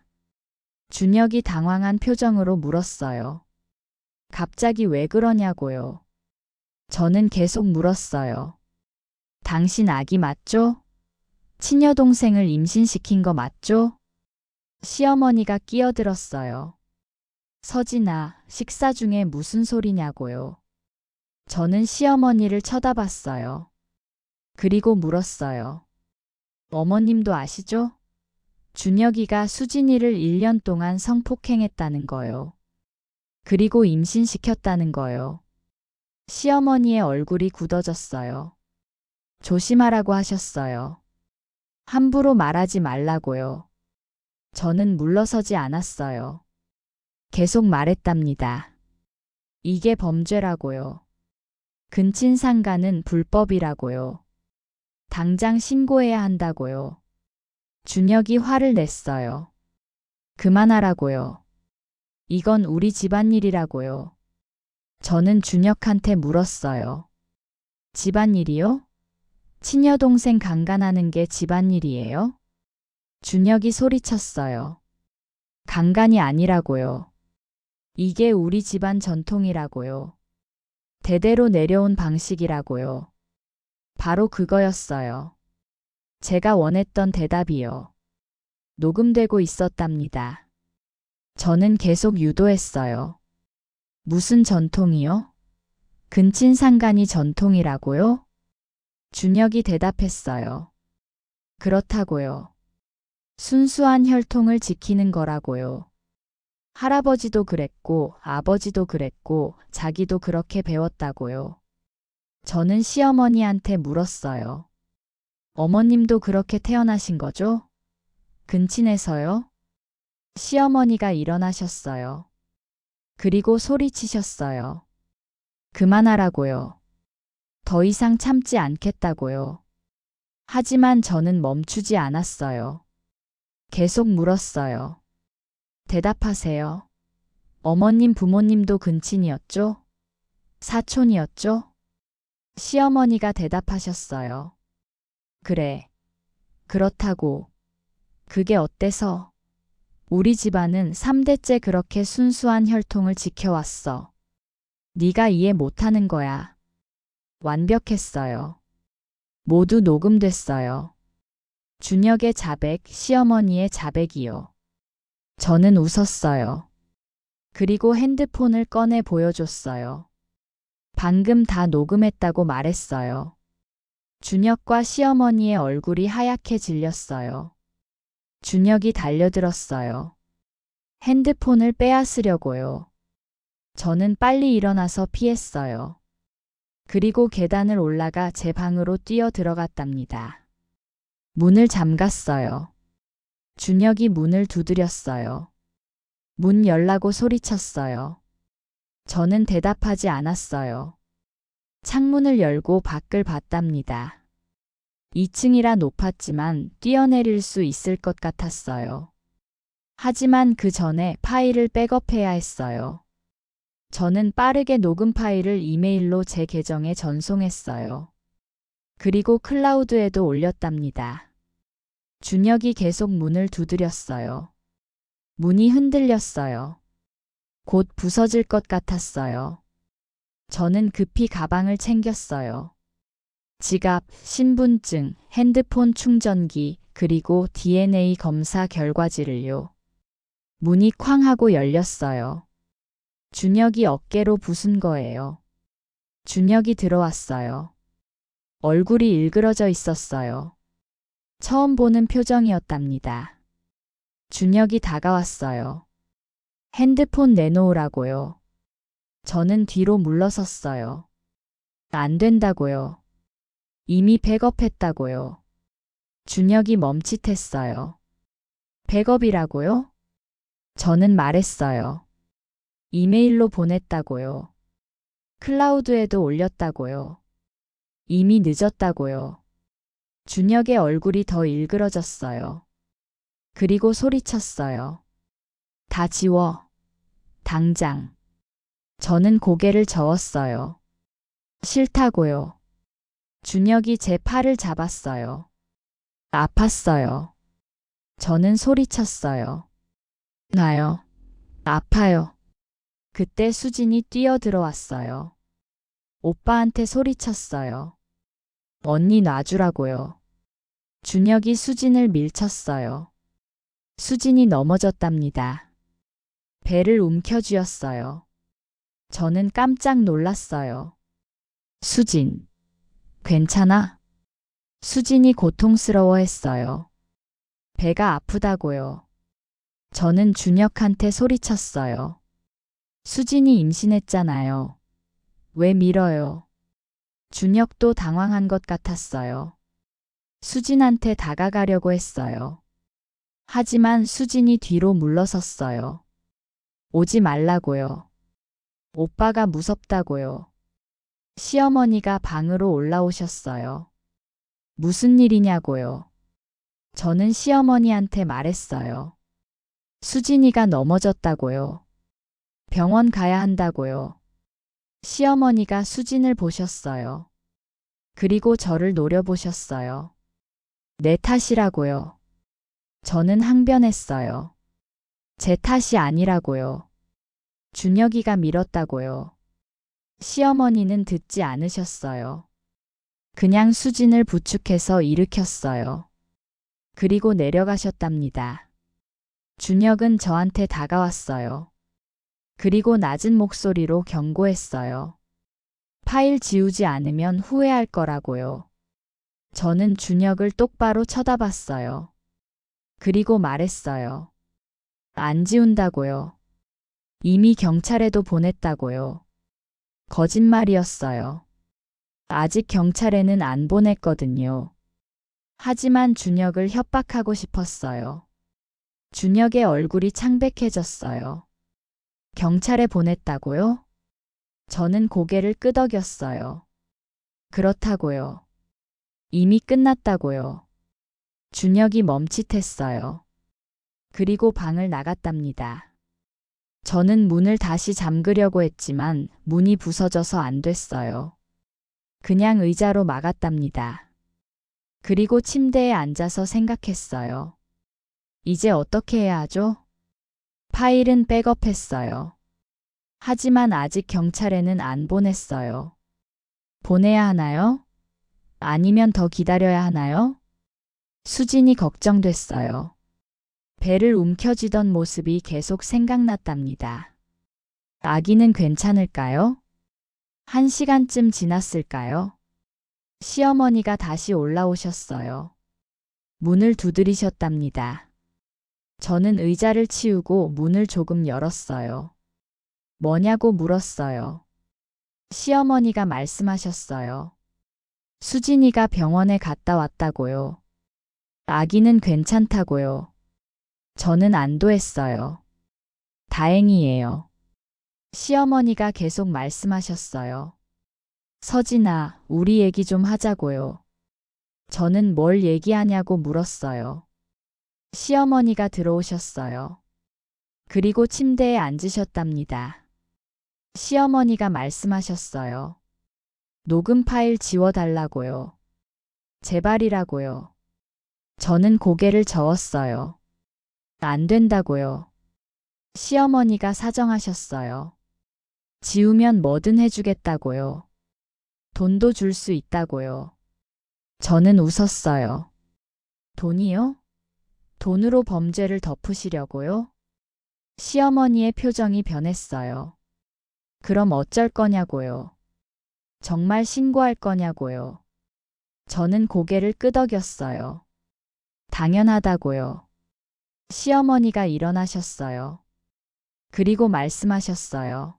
준혁이 당황한 표정으로 물었어요. 갑자기 왜 그러냐고요. 저는 계속 물었어요. 당신 아기 맞죠? 친여동생을 임신시킨 거 맞죠? 시어머니가 끼어들었어요. 서진아, 식사 중에 무슨 소리냐고요. 저는 시어머니를 쳐다봤어요. 그리고 물었어요. 어머님도 아시죠? 준혁이가 수진이를 1년 동안 성폭행했다는 거요. 그리고 임신시켰다는 거요. 시어머니의 얼굴이 굳어졌어요. 조심하라고 하셨어요. 함부로 말하지 말라고요. 저는 물러서지 않았어요. 계속 말했답니다. 이게 범죄라고요. 근친상간은 불법이라고요. 당장 신고해야 한다고요. 준혁이 화를 냈어요. 그만하라고요. 이건 우리 집안일이라고요. 저는 준혁한테 물었어요. 집안일이요? 친여동생 강간하는 게 집안일이에요? 준혁이 소리쳤어요. 강간이 아니라고요. 이게 우리 집안 전통이라고요. 대대로 내려온 방식이라고요. 바로 그거였어요. 제가 원했던 대답이요. 녹음되고 있었답니다. 저는 계속 유도했어요. 무슨 전통이요? 근친상간이 전통이라고요? 준혁이 대답했어요. 그렇다고요. 순수한 혈통을 지키는 거라고요. 할아버지도 그랬고, 아버지도 그랬고, 자기도 그렇게 배웠다고요. 저는 시어머니한테 물었어요. 어머님도 그렇게 태어나신 거죠? 근친해서요? 시어머니가 일어나셨어요. 그리고 소리치셨어요. 그만하라고요. 더 이상 참지 않겠다고요. 하지만 저는 멈추지 않았어요. 계속 물었어요. 대답하세요. 어머님 부모님도 근친이었죠? 사촌이었죠? 시어머니가 대답하셨어요. 그래. 그렇다고. 그게 어때서? 우리 집안은 3대째 그렇게 순수한 혈통을 지켜왔어. 네가 이해 못하는 거야. 완벽했어요. 모두 녹음됐어요. 준혁의 자백, 시어머니의 자백이요. 저는 웃었어요. 그리고 핸드폰을 꺼내 보여줬어요. 방금 다 녹음했다고 말했어요. 준혁과 시어머니의 얼굴이 하얗게 질렸어요. 준혁이 달려들었어요. 핸드폰을 빼앗으려고요. 저는 빨리 일어나서 피했어요. 그리고 계단을 올라가 제 방으로 뛰어 들어갔답니다. 문을 잠갔어요. 준혁이 문을 두드렸어요. 문 열라고 소리쳤어요. 저는 대답하지 않았어요. 창문을 열고 밖을 봤답니다. 2층이라 높았지만 뛰어내릴 수 있을 것 같았어요. 하지만 그 전에 파일을 백업해야 했어요. 저는 빠르게 녹음 파일을 이메일로 제 계정에 전송했어요. 그리고 클라우드에도 올렸답니다. 준혁이 계속 문을 두드렸어요. 문이 흔들렸어요. 곧 부서질 것 같았어요. 저는 급히 가방을 챙겼어요. 지갑, 신분증, 핸드폰 충전기, 그리고 DNA 검사 결과지를요. 문이 쾅 하고 열렸어요. 준혁이 어깨로 부순 거예요. 준혁이 들어왔어요. 얼굴이 일그러져 있었어요. 처음 보는 표정이었답니다. 준혁이 다가왔어요. 핸드폰 내놓으라고요. 저는 뒤로 물러섰어요. 안 된다고요. 이미 백업했다고요. 준혁이 멈칫했어요. 백업이라고요? 저는 말했어요. 이메일로 보냈다고요. 클라우드에도 올렸다고요. 이미 늦었다고요. 준혁의 얼굴이 더 일그러졌어요. 그리고 소리쳤어요. 다 지워. 당장. 저는 고개를 저었어요. 싫다고요. 준혁이 제 팔을 잡았어요. 아팠어요. 저는 소리쳤어요. 나요. 아파요. 그때 수진이 뛰어들어왔어요. 오빠한테 소리쳤어요. 언니 놔주라고요. 준혁이 수진을 밀쳤어요. 수진이 넘어졌답니다. 배를 움켜쥐었어요. 저는 깜짝 놀랐어요. 수진, 괜찮아? 수진이 고통스러워했어요. 배가 아프다고요. 저는 준혁한테 소리쳤어요. 수진이 임신했잖아요. 왜 밀어요? 준혁도 당황한 것 같았어요. 수진한테 다가가려고 했어요. 하지만 수진이 뒤로 물러섰어요. 오지 말라고요. 오빠가 무섭다고요. 시어머니가 방으로 올라오셨어요. 무슨 일이냐고요. 저는 시어머니한테 말했어요. 수진이가 넘어졌다고요. 병원 가야 한다고요. 시어머니가 수진을 보셨어요. 그리고 저를 노려보셨어요. 내 탓이라고요. 저는 항변했어요. 제 탓이 아니라고요. 준혁이가 밀었다고요. 시어머니는 듣지 않으셨어요. 그냥 수진을 부축해서 일으켰어요. 그리고 내려가셨답니다. 준혁은 저한테 다가왔어요. 그리고 낮은 목소리로 경고했어요. 파일 지우지 않으면 후회할 거라고요. 저는 준혁을 똑바로 쳐다봤어요. 그리고 말했어요. 안 지운다고요. 이미 경찰에도 보냈다고요. 거짓말이었어요. 아직 경찰에는 안 보냈거든요. 하지만 준혁을 협박하고 싶었어요. 준혁의 얼굴이 창백해졌어요. 경찰에 보냈다고요? 저는 고개를 끄덕였어요. 그렇다고요. 이미 끝났다고요. 준혁이 멈칫했어요. 그리고 방을 나갔답니다. 저는 문을 다시 잠그려고 했지만 문이 부서져서 안 됐어요. 그냥 의자로 막았답니다. 그리고 침대에 앉아서 생각했어요. 이제 어떻게 해야 하죠? 파일은 백업했어요. 하지만 아직 경찰에는 안 보냈어요. 보내야 하나요? 아니면 더 기다려야 하나요? 수진이 걱정됐어요. 배를 움켜쥐던 모습이 계속 생각났답니다. 아기는 괜찮을까요? 1시간쯤 지났을까요? 시어머니가 다시 올라오셨어요. 문을 두드리셨답니다. 저는 의자를 치우고 문을 조금 열었어요. 뭐냐고 물었어요. 시어머니가 말씀하셨어요. 수진이가 병원에 갔다 왔다고요. 아기는 괜찮다고요. 저는 안도했어요. 다행이에요. 시어머니가 계속 말씀하셨어요. 서진아, 우리 얘기 좀 하자고요. 저는 뭘 얘기하냐고 물었어요. 시어머니가 들어오셨어요. 그리고 침대에 앉으셨답니다. 시어머니가 말씀하셨어요. 녹음 파일 지워달라고요. 제발이라고요. 저는 고개를 저었어요. 안 된다고요. 시어머니가 사정하셨어요. 지우면 뭐든 해주겠다고요. 돈도 줄 수 있다고요. 저는 웃었어요. 돈이요? 돈으로 범죄를 덮으시려고요? 시어머니의 표정이 변했어요. 그럼 어쩔 거냐고요. 정말 신고할 거냐고요. 저는 고개를 끄덕였어요. 당연하다고요. 시어머니가 일어나셨어요. 그리고 말씀하셨어요.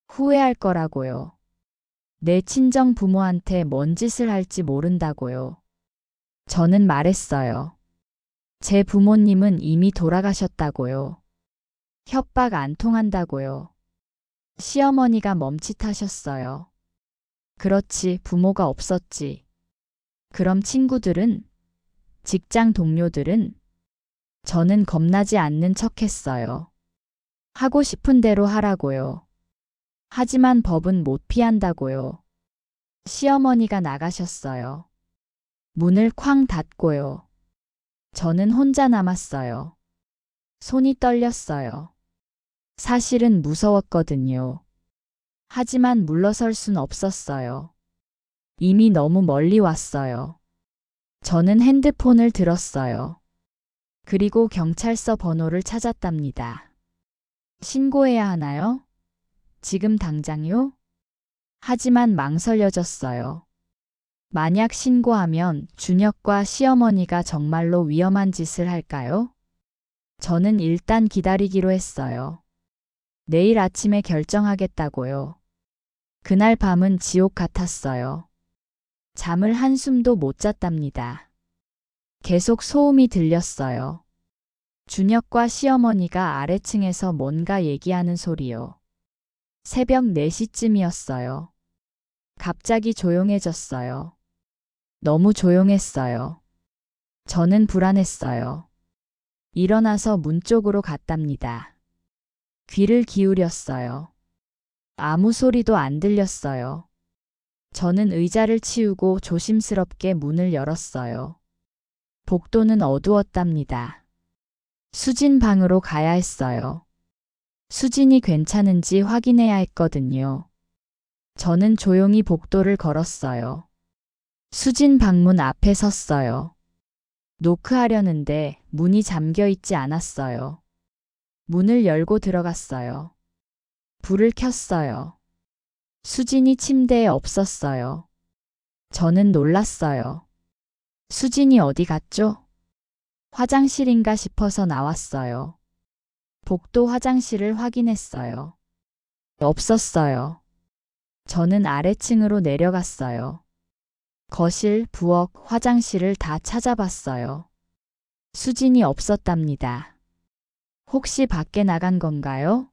후회할 거라고요. 내 친정 부모한테 뭔 짓을 할지 모른다고요. 저는 말했어요. 제 부모님은 이미 돌아가셨다고요. 협박 안 통한다고요. 시어머니가 멈칫하셨어요. 그렇지, 부모가 없었지. 그럼 친구들은? 직장 동료들은? 저는 겁나지 않는 척했어요. 하고 싶은 대로 하라고요. 하지만 법은 못 피한다고요. 시어머니가 나가셨어요. 문을 쾅 닫고요. 저는 혼자 남았어요. 손이 떨렸어요. 사실은 무서웠거든요. 하지만 물러설 순 없었어요. 이미 너무 멀리 왔어요. 저는 핸드폰을 들었어요. 그리고 경찰서 번호를 찾았답니다. 신고해야 하나요? 지금 당장요? 하지만 망설여졌어요. 만약 신고하면 준혁과 시어머니가 정말로 위험한 짓을 할까요? 저는 일단 기다리기로 했어요. 내일 아침에 결정하겠다고요. 그날 밤은 지옥 같았어요. 잠을 한숨도 못 잤답니다. 계속 소음이 들렸어요. 준혁과 시어머니가 아래층에서 뭔가 얘기하는 소리요. 새벽 4시쯤이었어요. 갑자기 조용해졌어요. 너무 조용했어요. 저는 불안했어요. 일어나서 문 쪽으로 갔답니다. 귀를 기울였어요. 아무 소리도 안 들렸어요. 저는 의자를 치우고 조심스럽게 문을 열었어요. 복도는 어두웠답니다. 수진 방으로 가야 했어요. 수진이 괜찮은지 확인해야 했거든요. 저는 조용히 복도를 걸었어요. 수진 방문 앞에 섰어요. 노크하려는데 문이 잠겨 있지 않았어요. 문을 열고 들어갔어요. 불을 켰어요. 수진이 침대에 없었어요. 저는 놀랐어요. 수진이 어디 갔죠? 화장실인가 싶어서 나왔어요. 복도 화장실을 확인했어요. 없었어요. 저는 아래층으로 내려갔어요. 거실, 부엌, 화장실을 다 찾아봤어요. 수진이 없었답니다. 혹시 밖에 나간 건가요?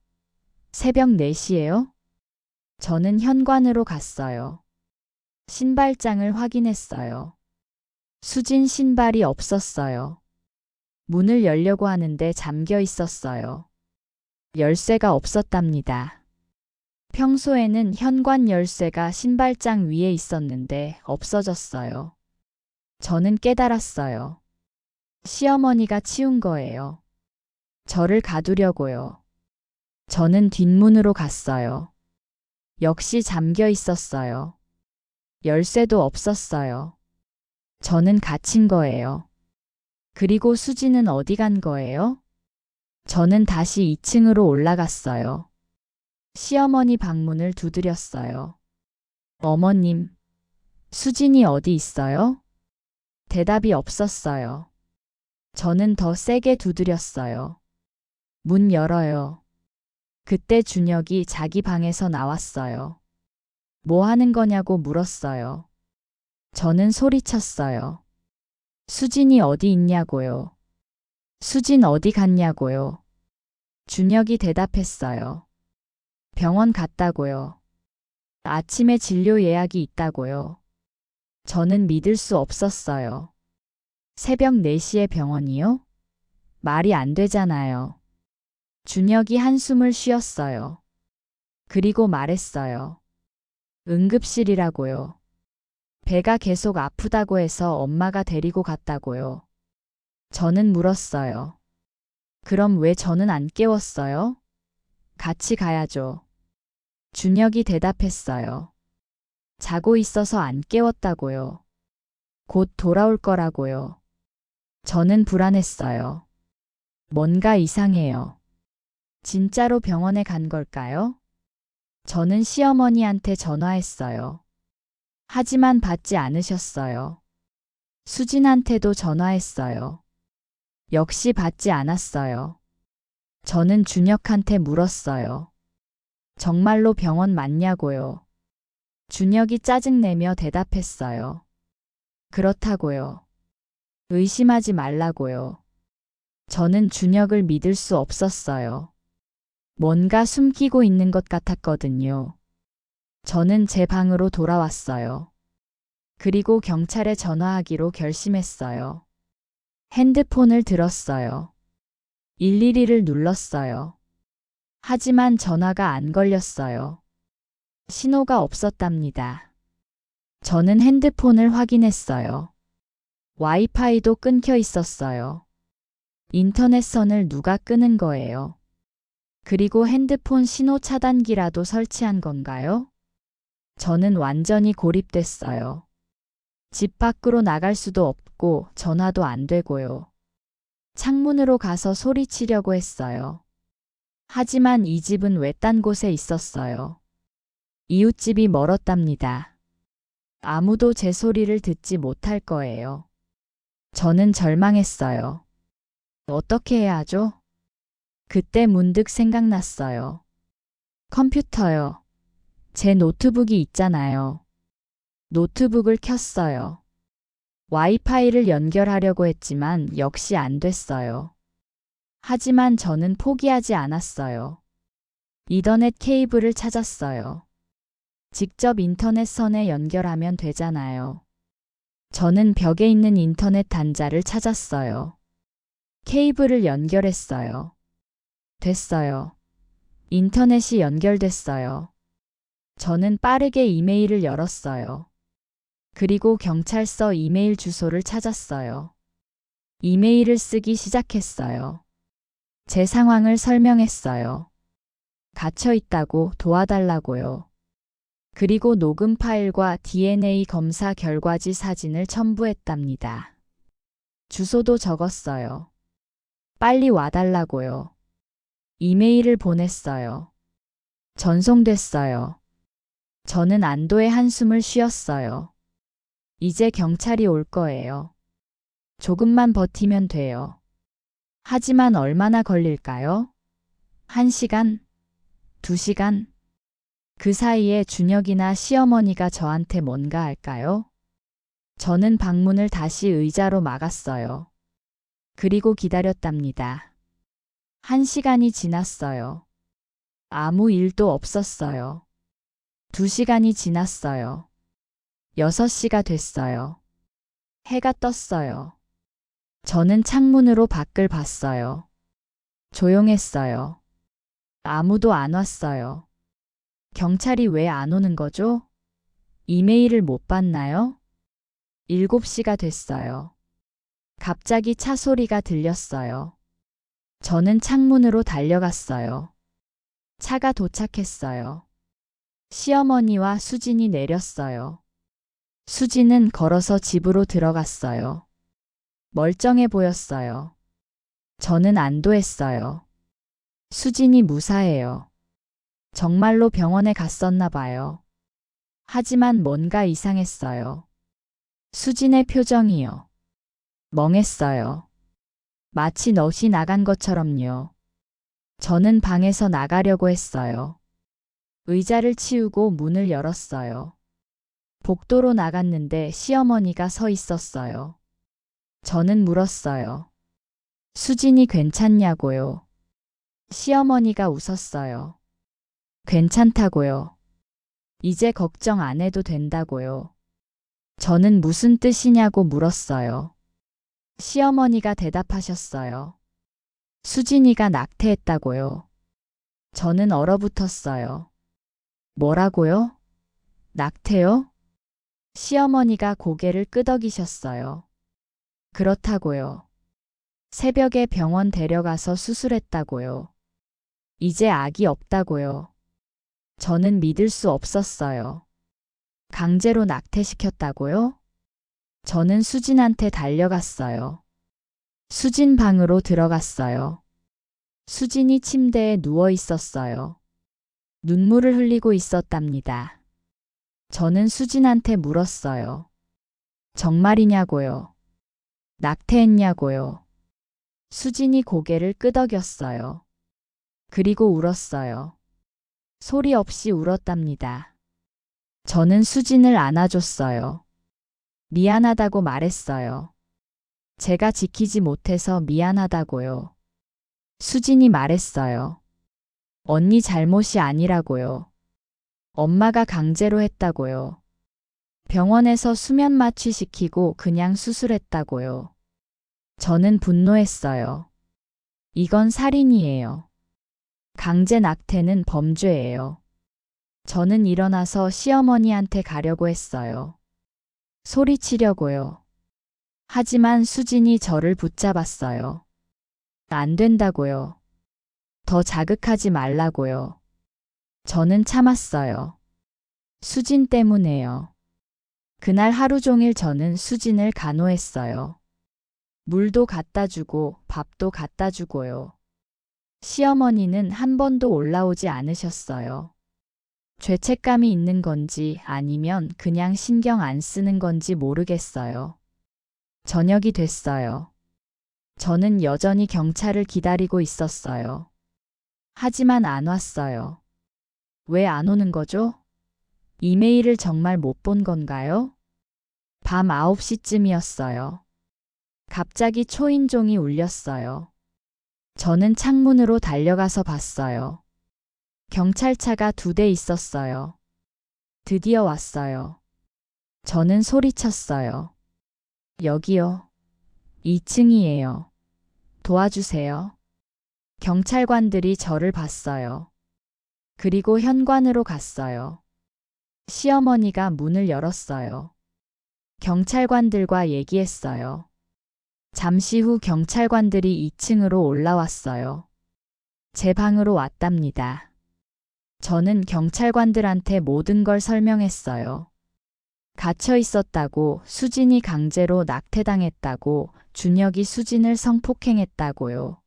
새벽 4시예요? 저는 현관으로 갔어요. 신발장을 확인했어요. 수진 신발이 없었어요. 문을 열려고 하는데 잠겨 있었어요. 열쇠가 없었답니다. 평소에는 현관 열쇠가 신발장 위에 있었는데 없어졌어요. 저는 깨달았어요. 시어머니가 치운 거예요. 저를 가두려고요. 저는 뒷문으로 갔어요. 역시 잠겨 있었어요. 열쇠도 없었어요. 저는 갇힌 거예요. 그리고 수지는 어디 간 거예요? 저는 다시 2층으로 올라갔어요. 시어머니 방문을 두드렸어요. 어머님, 수진이 어디 있어요? 대답이 없었어요. 저는 더 세게 두드렸어요. 문 열어요. 그때 준혁이 자기 방에서 나왔어요. 뭐 하는 거냐고 물었어요. 저는 소리쳤어요. 수진이 어디 있냐고요. 수진 어디 갔냐고요. 준혁이 대답했어요. 병원 갔다고요. 아침에 진료 예약이 있다고요. 저는 믿을 수 없었어요. 새벽 4시에 병원이요? 말이 안 되잖아요. 준혁이 한숨을 쉬었어요. 그리고 말했어요. 응급실이라고요. 배가 계속 아프다고 해서 엄마가 데리고 갔다고요. 저는 물었어요. 그럼 왜 저는 안 깨웠어요? 같이 가야죠. 준혁이 대답했어요. 자고 있어서 안 깨웠다고요. 곧 돌아올 거라고요. 저는 불안했어요. 뭔가 이상해요. 진짜로 병원에 간 걸까요? 저는 시어머니한테 전화했어요. 하지만 받지 않으셨어요. 수진한테도 전화했어요. 역시 받지 않았어요. 저는 준혁한테 물었어요. 정말로 병원 맞냐고요. 준혁이 짜증내며 대답했어요. 그렇다고요. 의심하지 말라고요. 저는 준혁을 믿을 수 없었어요. 뭔가 숨기고 있는 것 같았거든요. 저는 제 방으로 돌아왔어요. 그리고 경찰에 전화하기로 결심했어요. 핸드폰을 들었어요. 112를 눌렀어요. 하지만 전화가 안 걸렸어요. 신호가 없었답니다. 저는 핸드폰을 확인했어요. 와이파이도 끊겨 있었어요. 인터넷선을 누가 끄는 거예요? 그리고 핸드폰 신호 차단기라도 설치한 건가요? 저는 완전히 고립됐어요. 집 밖으로 나갈 수도 없고 전화도 안 되고요. 창문으로 가서 소리치려고 했어요. 하지만 이 집은 외딴 곳에 있었어요. 이웃집이 멀었답니다. 아무도 제 소리를 듣지 못할 거예요. 저는 절망했어요. 어떻게 해야 하죠? 그때 문득 생각났어요. 컴퓨터요. 제 노트북이 있잖아요. 노트북을 켰어요. 와이파이를 연결하려고 했지만 역시 안 됐어요. 하지만 저는 포기하지 않았어요. 이더넷 케이블을 찾았어요. 직접 인터넷선에 연결하면 되잖아요. 저는 벽에 있는 인터넷 단자를 찾았어요. 케이블을 연결했어요. 됐어요. 인터넷이 연결됐어요. 저는 빠르게 이메일을 열었어요. 그리고 경찰서 이메일 주소를 찾았어요. 이메일을 쓰기 시작했어요. 제 상황을 설명했어요. 갇혀 있다고 도와달라고요. 그리고 녹음 파일과 DNA 검사 결과지 사진을 첨부했답니다. 주소도 적었어요. 빨리 와달라고요. 이메일을 보냈어요. 전송됐어요. 저는 안도의 한숨을 쉬었어요. 이제 경찰이 올 거예요. 조금만 버티면 돼요. 하지만 얼마나 걸릴까요? 1시간? 2시간? 그 사이에 준혁이나 시어머니가 저한테 뭔가 할까요? 저는 방문을 다시 의자로 막았어요. 그리고 기다렸답니다. 1시간이 지났어요. 아무 일도 없었어요. 2시간이 지났어요. 6시가 됐어요. 해가 떴어요. 저는 창문으로 밖을 봤어요. 조용했어요. 아무도 안 왔어요. 경찰이 왜 안 오는 거죠? 이메일을 못 봤나요? 7시가 됐어요. 갑자기 차 소리가 들렸어요. 저는 창문으로 달려갔어요. 차가 도착했어요. 시어머니와 수진이 내렸어요. 수진은 걸어서 집으로 들어갔어요. 멀쩡해 보였어요. 저는 안도했어요. 수진이 무사해요. 정말로 병원에 갔었나 봐요. 하지만 뭔가 이상했어요. 수진의 표정이요. 멍했어요. 마치 넋이 나간 것처럼요. 저는 방에서 나가려고 했어요. 의자를 치우고 문을 열었어요. 복도로 나갔는데 시어머니가 서 있었어요. 저는 물었어요. 수진이 괜찮냐고요. 시어머니가 웃었어요. 괜찮다고요. 이제 걱정 안 해도 된다고요. 저는 무슨 뜻이냐고 물었어요. 시어머니가 대답하셨어요. 수진이가 낙태했다고요. 저는 얼어붙었어요. 뭐라고요? 낙태요? 시어머니가 고개를 끄덕이셨어요. 그렇다고요. 새벽에 병원 데려가서 수술했다고요. 이제 악이 없다고요. 저는 믿을 수 없었어요. 강제로 낙태시켰다고요? 저는 수진한테 달려갔어요. 수진 방으로 들어갔어요. 수진이 침대에 누워 있었어요. 눈물을 흘리고 있었답니다. 저는 수진한테 물었어요. 정말이냐고요? 낙태했냐고요? 수진이 고개를 끄덕였어요. 그리고 울었어요. 소리 없이 울었답니다. 저는 수진을 안아줬어요. 미안하다고 말했어요. 제가 지키지 못해서 미안하다고요. 수진이 말했어요. 언니 잘못이 아니라고요. 엄마가 강제로 했다고요. 병원에서 수면 마취시키고 그냥 수술했다고요. 저는 분노했어요. 이건 살인이에요. 강제 낙태는 범죄예요. 저는 일어나서 시어머니한테 가려고 했어요. 소리치려고요. 하지만 수진이 저를 붙잡았어요. 안 된다고요. 더 자극하지 말라고요. 저는 참았어요. 수진 때문에요. 그날 하루 종일 저는 수진을 간호했어요. 물도 갖다 주고 밥도 갖다 주고요. 시어머니는 한 번도 올라오지 않으셨어요. 죄책감이 있는 건지 아니면 그냥 신경 안 쓰는 건지 모르겠어요. 저녁이 됐어요. 저는 여전히 경찰을 기다리고 있었어요. 하지만 안 왔어요. 왜 안 오는 거죠? 이메일을 정말 못 본 건가요? 밤 9시쯤이었어요. 갑자기 초인종이 울렸어요. 저는 창문으로 달려가서 봤어요. 경찰차가 2대 있었어요. 드디어 왔어요. 저는 소리쳤어요. 여기요. 2층이에요. 도와주세요. 경찰관들이 저를 봤어요. 그리고 현관으로 갔어요. 시어머니가 문을 열었어요. 경찰관들과 얘기했어요. 잠시 후 경찰관들이 2층으로 올라왔어요. 제 방으로 왔답니다. 저는 경찰관들한테 모든 걸 설명했어요. 갇혀 있었다고, 수진이 강제로 낙태당했다고, 준혁이 수진을 성폭행했다고요.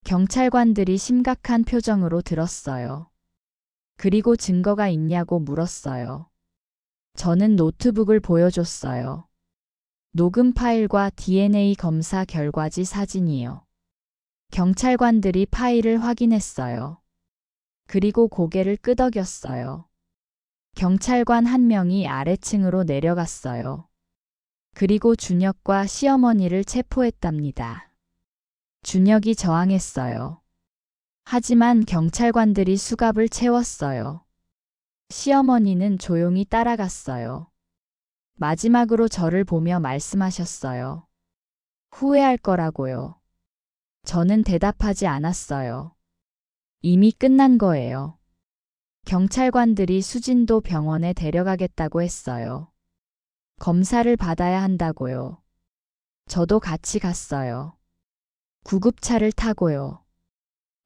경찰관들이 심각한 표정으로 들었어요. 그리고 증거가 있냐고 물었어요. 저는 노트북을 보여줬어요. 녹음 파일과 DNA 검사 결과지 사진이요. 경찰관들이 파일을 확인했어요. 그리고 고개를 끄덕였어요. 경찰관 한 명이 아래층으로 내려갔어요. 그리고 준혁과 시어머니를 체포했답니다. 준혁이 저항했어요. 하지만 경찰관들이 수갑을 채웠어요. 시어머니는 조용히 따라갔어요. 마지막으로 저를 보며 말씀하셨어요. 후회할 거라고요. 저는 대답하지 않았어요. 이미 끝난 거예요. 경찰관들이 수진도 병원에 데려가겠다고 했어요. 검사를 받아야 한다고요. 저도 같이 갔어요. 구급차를 타고요.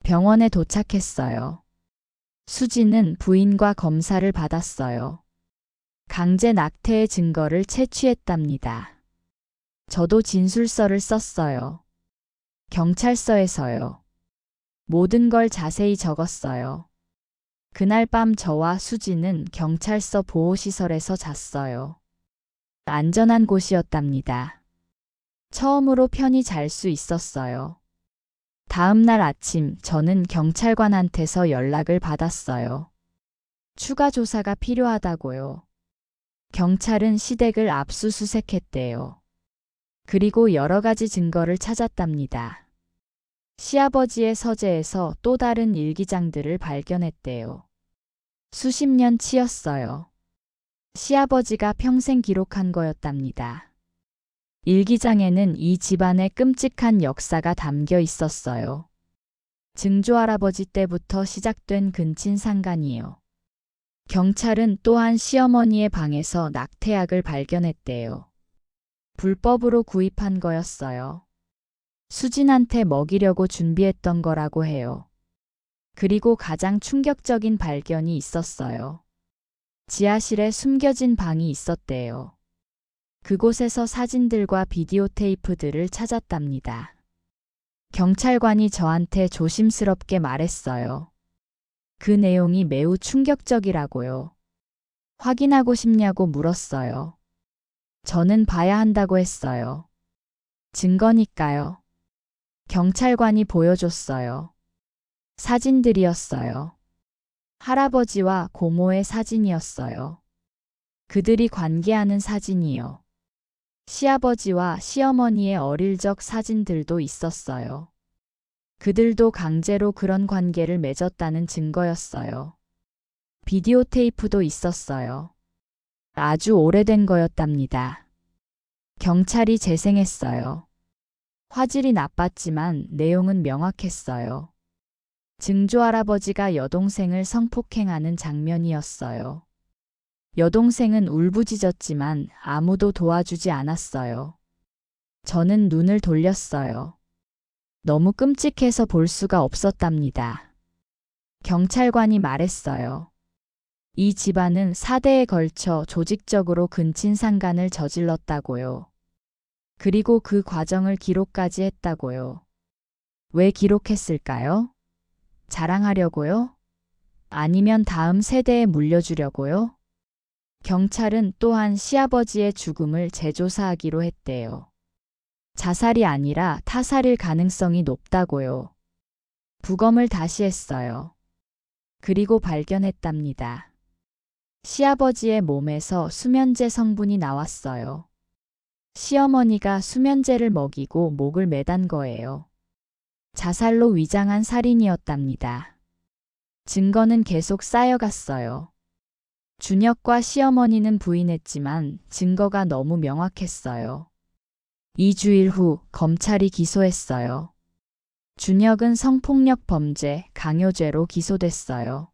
병원에 도착했어요. 수진은 부인과 검사를 받았어요. 강제 낙태의 증거를 채취했답니다. 저도 진술서를 썼어요. 경찰서에서요. 모든 걸 자세히 적었어요. 그날 밤 저와 수지는 경찰서 보호시설에서 잤어요. 안전한 곳이었답니다. 처음으로 편히 잘 수 있었어요. 다음 날 아침 저는 경찰관한테서 연락을 받았어요. 추가 조사가 필요하다고요. 경찰은 시댁을 압수수색했대요. 그리고 여러 가지 증거를 찾았답니다. 시아버지의 서재에서 또 다른 일기장들을 발견했대요. 수십 년 치였어요. 시아버지가 평생 기록한 거였답니다. 일기장에는 이 집안의 끔찍한 역사가 담겨 있었어요. 증조할아버지 때부터 시작된 근친상간이요. 경찰은 또한 시어머니의 방에서 낙태약을 발견했대요. 불법으로 구입한 거였어요. 수진한테 먹이려고 준비했던 거라고 해요. 그리고 가장 충격적인 발견이 있었어요. 지하실에 숨겨진 방이 있었대요. 그곳에서 사진들과 비디오 테이프들을 찾았답니다. 경찰관이 저한테 조심스럽게 말했어요. 그 내용이 매우 충격적이라고요. 확인하고 싶냐고 물었어요. 저는 봐야 한다고 했어요. 증거니까요. 경찰관이 보여줬어요. 사진들이었어요. 할아버지와 고모의 사진이었어요. 그들이 관계하는 사진이요. 시아버지와 시어머니의 어릴 적 사진들도 있었어요. 그들도 강제로 그런 관계를 맺었다는 증거였어요. 비디오 테이프도 있었어요. 아주 오래된 거였답니다. 경찰이 재생했어요. 화질이 나빴지만 내용은 명확했어요. 증조할아버지가 여동생을 성폭행하는 장면이었어요. 여동생은 울부짖었지만 아무도 도와주지 않았어요. 저는 눈을 돌렸어요. 너무 끔찍해서 볼 수가 없었답니다. 경찰관이 말했어요. 이 집안은 4대에 걸쳐 조직적으로 근친상간을 저질렀다고요. 그리고 그 과정을 기록까지 했다고요. 왜 기록했을까요? 자랑하려고요? 아니면 다음 세대에 물려주려고요? 경찰은 또한 시아버지의 죽음을 재조사하기로 했대요. 자살이 아니라 타살일 가능성이 높다고요. 부검을 다시 했어요. 그리고 발견했답니다. 시아버지의 몸에서 수면제 성분이 나왔어요. 시어머니가 수면제를 먹이고 목을 매단 거예요. 자살로 위장한 살인이었답니다. 증거는 계속 쌓여갔어요. 준혁과 시어머니는 부인했지만 증거가 너무 명확했어요. 2주일 후 검찰이 기소했어요. 준혁은 성폭력 범죄, 강요죄로 기소됐어요.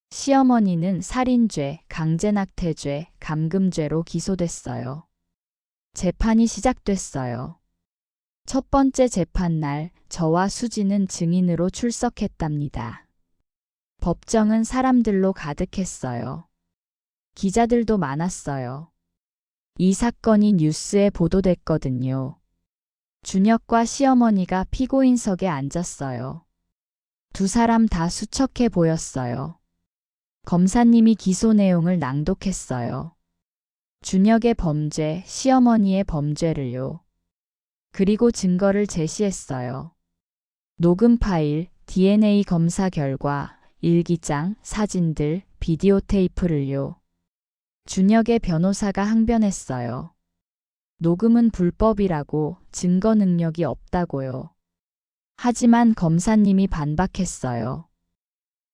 시어머니는 살인죄, 강제낙태죄, 감금죄로 기소됐어요. 재판이 시작됐어요. 첫 번째 재판날 저와 수지는 증인으로 출석했답니다. 법정은 사람들로 가득했어요. 기자들도 많았어요. 이 사건이 뉴스에 보도됐거든요. 준혁과 시어머니가 피고인석에 앉았어요. 두 사람 다 수척해 보였어요. 검사님이 기소 내용을 낭독했어요. 준혁의 범죄, 시어머니의 범죄를요. 그리고 증거를 제시했어요. 녹음 파일, DNA 검사 결과, 일기장, 사진들, 비디오 테이프를요. 준혁의 변호사가 항변했어요. 녹음은 불법이라고, 증거 능력이 없다고요. 하지만 검사님이 반박했어요.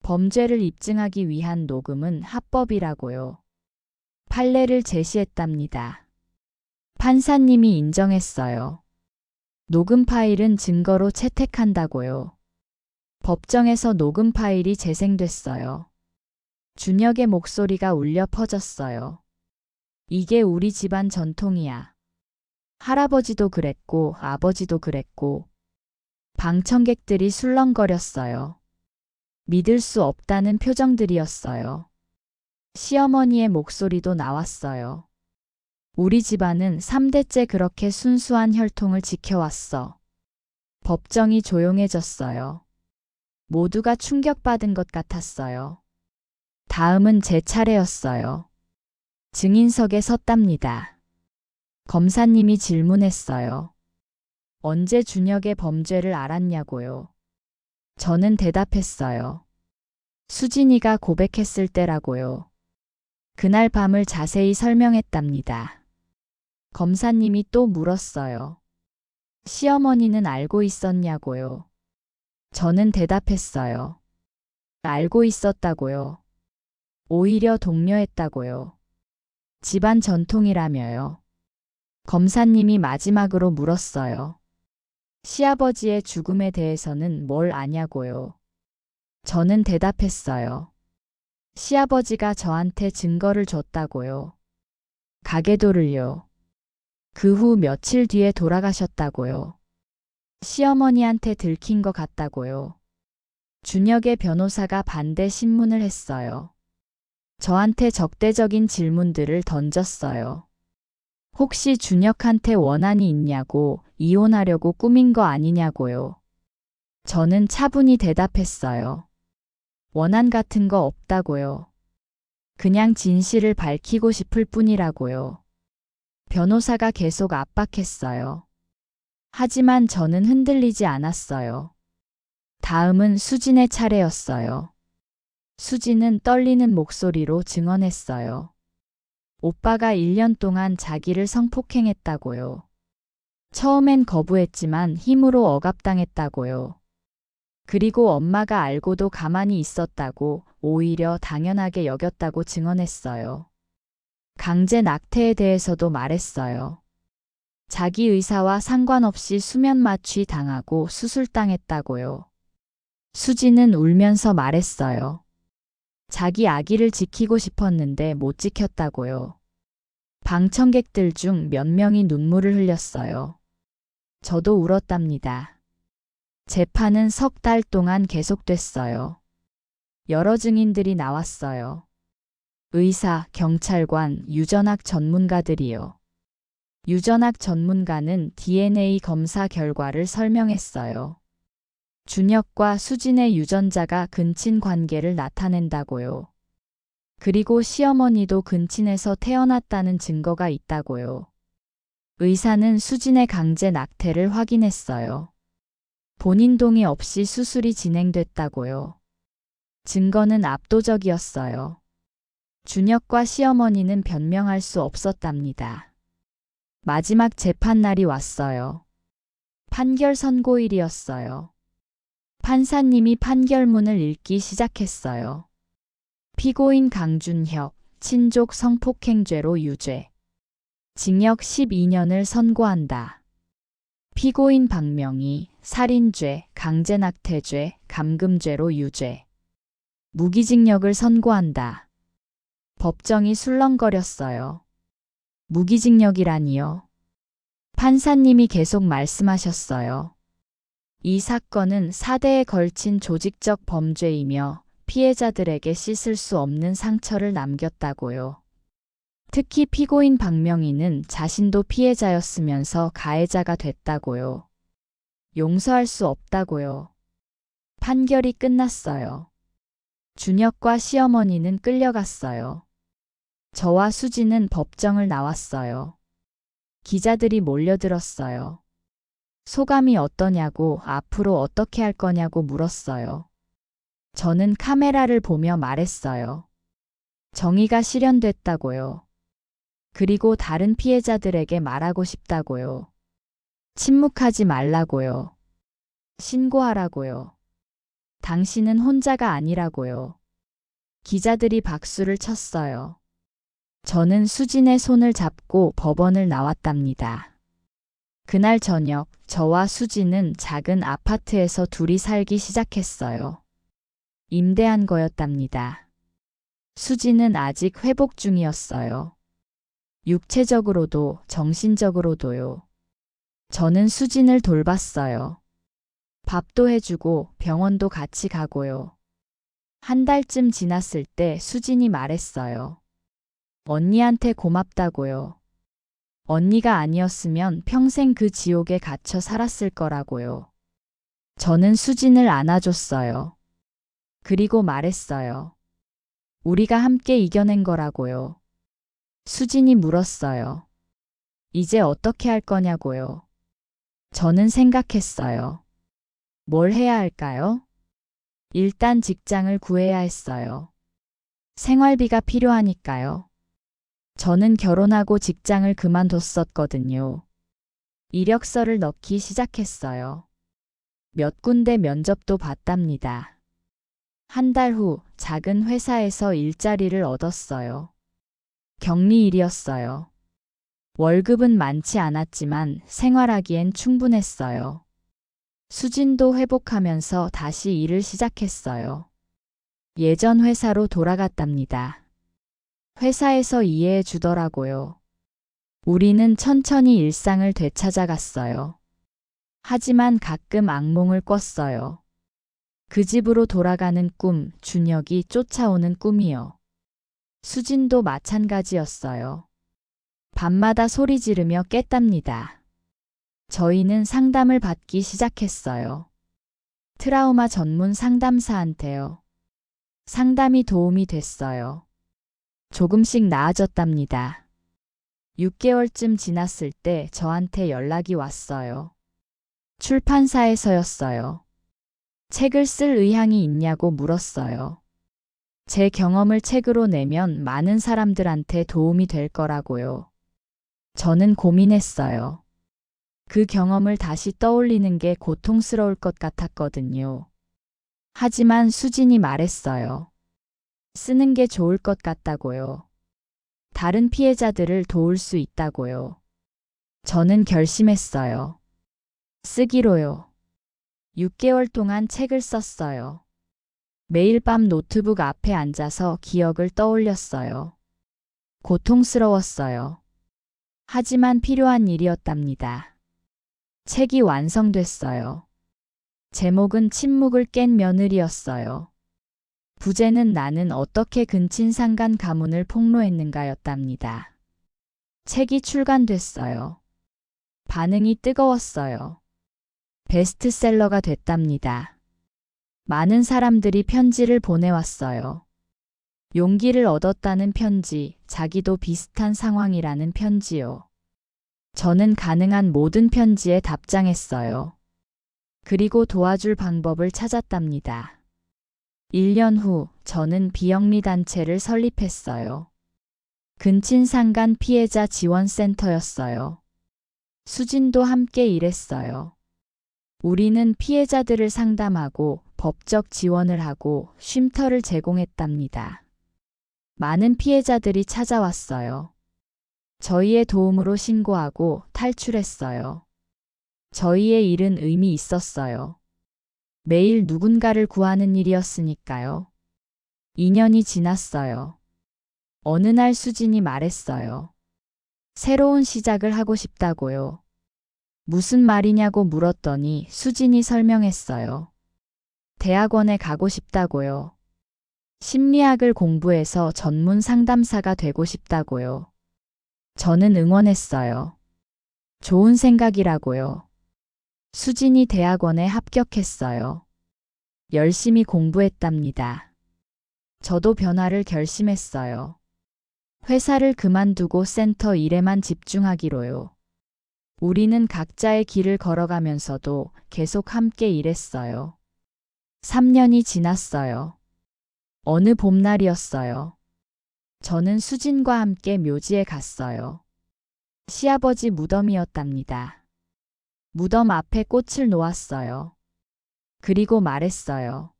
범죄를 입증하기 위한 녹음은 합법이라고요. 판례를 제시했답니다. 판사님이 인정했어요. 녹음 파일은 증거로 채택한다고요. 법정에서 녹음 파일이 재생됐어요. 준혁의 목소리가 울려 퍼졌어요. 이게 우리 집안 전통이야. 할아버지도 그랬고 아버지도 그랬고. 방청객들이 술렁거렸어요. 믿을 수 없다는 표정들이었어요. 시어머니의 목소리도 나왔어요. 우리 집안은 3대째 그렇게 순수한 혈통을 지켜왔어. 법정이 조용해졌어요. 모두가 충격받은 것 같았어요. 다음은 제 차례였어요. 증인석에 섰답니다. 검사님이 질문했어요. 언제 준혁의 범죄를 알았냐고요. 저는 대답했어요. 수진이가 고백했을 때라고요. 그날 밤을 자세히 설명했답니다. 검사님이 또 물었어요. 시어머니는 알고 있었냐고요. 저는 대답했어요. 알고 있었다고요. 오히려 독려했다고요. 집안 전통이라며요. 검사님이 마지막으로 물었어요. 시아버지의 죽음에 대해서는 뭘 아냐고요. 저는 대답했어요. 시아버지가 저한테 증거를 줬다고요. 가계도를요. 그 후 며칠 뒤에 돌아가셨다고요. 시어머니한테 들킨 것 같다고요. 준혁의 변호사가 반대 신문을 했어요. 저한테 적대적인 질문들을 던졌어요. 혹시 준혁한테 원한이 있냐고, 이혼하려고 꾸민 거 아니냐고요. 저는 차분히 대답했어요. 원한 같은 거 없다고요. 그냥 진실을 밝히고 싶을 뿐이라고요. 변호사가 계속 압박했어요. 하지만 저는 흔들리지 않았어요. 다음은 수진의 차례였어요. 수진은 떨리는 목소리로 증언했어요. 오빠가 1년 동안 자기를 성폭행했다고요. 처음엔 거부했지만 힘으로 억압당했다고요. 그리고 엄마가 알고도 가만히 있었다고, 오히려 당연하게 여겼다고 증언했어요. 강제 낙태에 대해서도 말했어요. 자기 의사와 상관없이 수면 마취 당하고 수술당했다고요. 수지는 울면서 말했어요. 자기 아기를 지키고 싶었는데 못 지켰다고요. 방청객들 중 몇 명이 눈물을 흘렸어요. 저도 울었답니다. 재판은 석 달 동안 계속됐어요. 여러 증인들이 나왔어요. 의사, 경찰관, 유전학 전문가들이요. 유전학 전문가는 DNA 검사 결과를 설명했어요. 준혁과 수진의 유전자가 근친 관계를 나타낸다고요. 그리고 시어머니도 근친에서 태어났다는 증거가 있다고요. 의사는 수진의 강제 낙태를 확인했어요. 본인 동의 없이 수술이 진행됐다고요. 증거는 압도적이었어요. 준혁과 시어머니는 변명할 수 없었답니다. 마지막 재판날이 왔어요. 판결 선고일이었어요. 판사님이 판결문을 읽기 시작했어요. 피고인 강준혁, 친족 성폭행죄로 유죄. 징역 12년을 선고한다. 피고인 박명희, 살인죄, 강제낙태죄, 감금죄로 유죄. 무기징역을 선고한다. 법정이 술렁거렸어요. 무기징역이라니요. 판사님이 계속 말씀하셨어요. 이 사건은 4대에 걸친 조직적 범죄이며 피해자들에게 씻을 수 없는 상처를 남겼다고요. 특히 피고인 박명희는 자신도 피해자였으면서 가해자가 됐다고요. 용서할 수 없다고요. 판결이 끝났어요. 준혁과 시어머니는 끌려갔어요. 저와 수지는 법정을 나왔어요. 기자들이 몰려들었어요. 소감이 어떠냐고, 앞으로 어떻게 할 거냐고 물었어요. 저는 카메라를 보며 말했어요. 정의가 실현됐다고요. 그리고 다른 피해자들에게 말하고 싶다고요. 침묵하지 말라고요. 신고하라고요. 당신은 혼자가 아니라고요. 기자들이 박수를 쳤어요. 저는 수진의 손을 잡고 법원을 나왔답니다. 그날 저녁, 저와 수진은 작은 아파트에서 둘이 살기 시작했어요. 임대한 거였답니다. 수진은 아직 회복 중이었어요. 육체적으로도 정신적으로도요. 저는 수진을 돌봤어요. 밥도 해주고 병원도 같이 가고요. 한 달쯤 지났을 때 수진이 말했어요. 언니한테 고맙다고요. 언니가 아니었으면 평생 그 지옥에 갇혀 살았을 거라고요. 저는 수진을 안아줬어요. 그리고 말했어요. 우리가 함께 이겨낸 거라고요. 수진이 물었어요. 이제 어떻게 할 거냐고요. 저는 생각했어요. 뭘 해야 할까요? 일단 직장을 구해야 했어요. 생활비가 필요하니까요. 저는 결혼하고 직장을 그만뒀었거든요. 이력서를 넣기 시작했어요. 몇 군데 면접도 봤답니다. 한 달 후 작은 회사에서 일자리를 얻었어요. 격리일이었어요. 월급은 많지 않았지만 생활하기엔 충분했어요. 수진도 회복하면서 다시 일을 시작했어요. 예전 회사로 돌아갔답니다. 회사에서 이해해 주더라고요. 우리는 천천히 일상을 되찾아갔어요. 하지만 가끔 악몽을 꿨어요. 그 집으로 돌아가는 꿈, 준혁이 쫓아오는 꿈이요. 수진도 마찬가지였어요. 밤마다 소리 지르며 깼답니다. 저희는 상담을 받기 시작했어요. 트라우마 전문 상담사한테요. 상담이 도움이 됐어요. 조금씩 나아졌답니다. 6개월쯤 지났을 때 저한테 연락이 왔어요. 출판사에서였어요. 책을 쓸 의향이 있냐고 물었어요. 제 경험을 책으로 내면 많은 사람들한테 도움이 될 거라고요. 저는 고민했어요. 그 경험을 다시 떠올리는 게 고통스러울 것 같았거든요. 하지만 수진이 말했어요. 쓰는 게 좋을 것 같다고요. 다른 피해자들을 도울 수 있다고요. 저는 결심했어요. 쓰기로요. 6개월 동안 책을 썼어요. 매일 밤 노트북 앞에 앉아서 기억을 떠올렸어요. 고통스러웠어요. 하지만 필요한 일이었답니다. 책이 완성됐어요. 제목은 침묵을 깬 며느리였어요. 부제는 나는 어떻게 근친상간 가문을 폭로했는가였답니다. 책이 출간됐어요. 반응이 뜨거웠어요. 베스트셀러가 됐답니다. 많은 사람들이 편지를 보내왔어요. 용기를 얻었다는 편지, 자기도 비슷한 상황이라는 편지요. 저는 가능한 모든 편지에 답장했어요. 그리고 도와줄 방법을 찾았답니다. 1년 후 저는 비영리 단체를 설립했어요. 근친상간 피해자 지원센터였어요. 수진도 함께 일했어요. 우리는 피해자들을 상담하고 법적 지원을 하고 쉼터를 제공했답니다. 많은 피해자들이 찾아왔어요. 저희의 도움으로 신고하고 탈출했어요. 저희의 일은 의미 있었어요. 매일 누군가를 구하는 일이었으니까요. 2년이 지났어요. 어느 날 수진이 말했어요. 새로운 시작을 하고 싶다고요. 무슨 말이냐고 물었더니 수진이 설명했어요. 대학원에 가고 싶다고요. 심리학을 공부해서 전문 상담사가 되고 싶다고요. 저는 응원했어요. 좋은 생각이라고요. 수진이 대학원에 합격했어요. 열심히 공부했답니다. 저도 변화를 결심했어요. 회사를 그만두고 센터 일에만 집중하기로요. 우리는 각자의 길을 걸어가면서도 계속 함께 일했어요. 3년이 지났어요. 어느 봄날이었어요. 저는 수진과 함께 묘지에 갔어요. 시아버지 무덤이었답니다. 무덤 앞에 꽃을 놓았어요. 그리고 말했어요.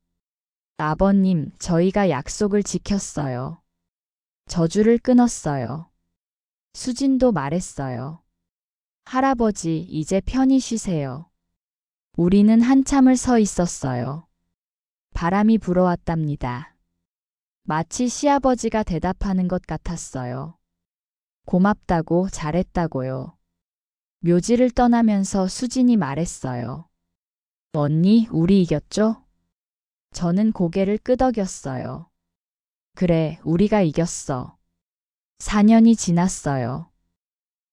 아버님, 저희가 약속을 지켰어요. 저주를 끊었어요. 수진도 말했어요. 할아버지, 이제 편히 쉬세요. 우리는 한참을 서 있었어요. 바람이 불어왔답니다. 마치 시아버지가 대답하는 것 같았어요. 고맙다고, 잘했다고요. 묘지를 떠나면서 수진이 말했어요. 언니, 우리 이겼죠? 저는 고개를 끄덕였어요. 그래, 우리가 이겼어. 4년이 지났어요.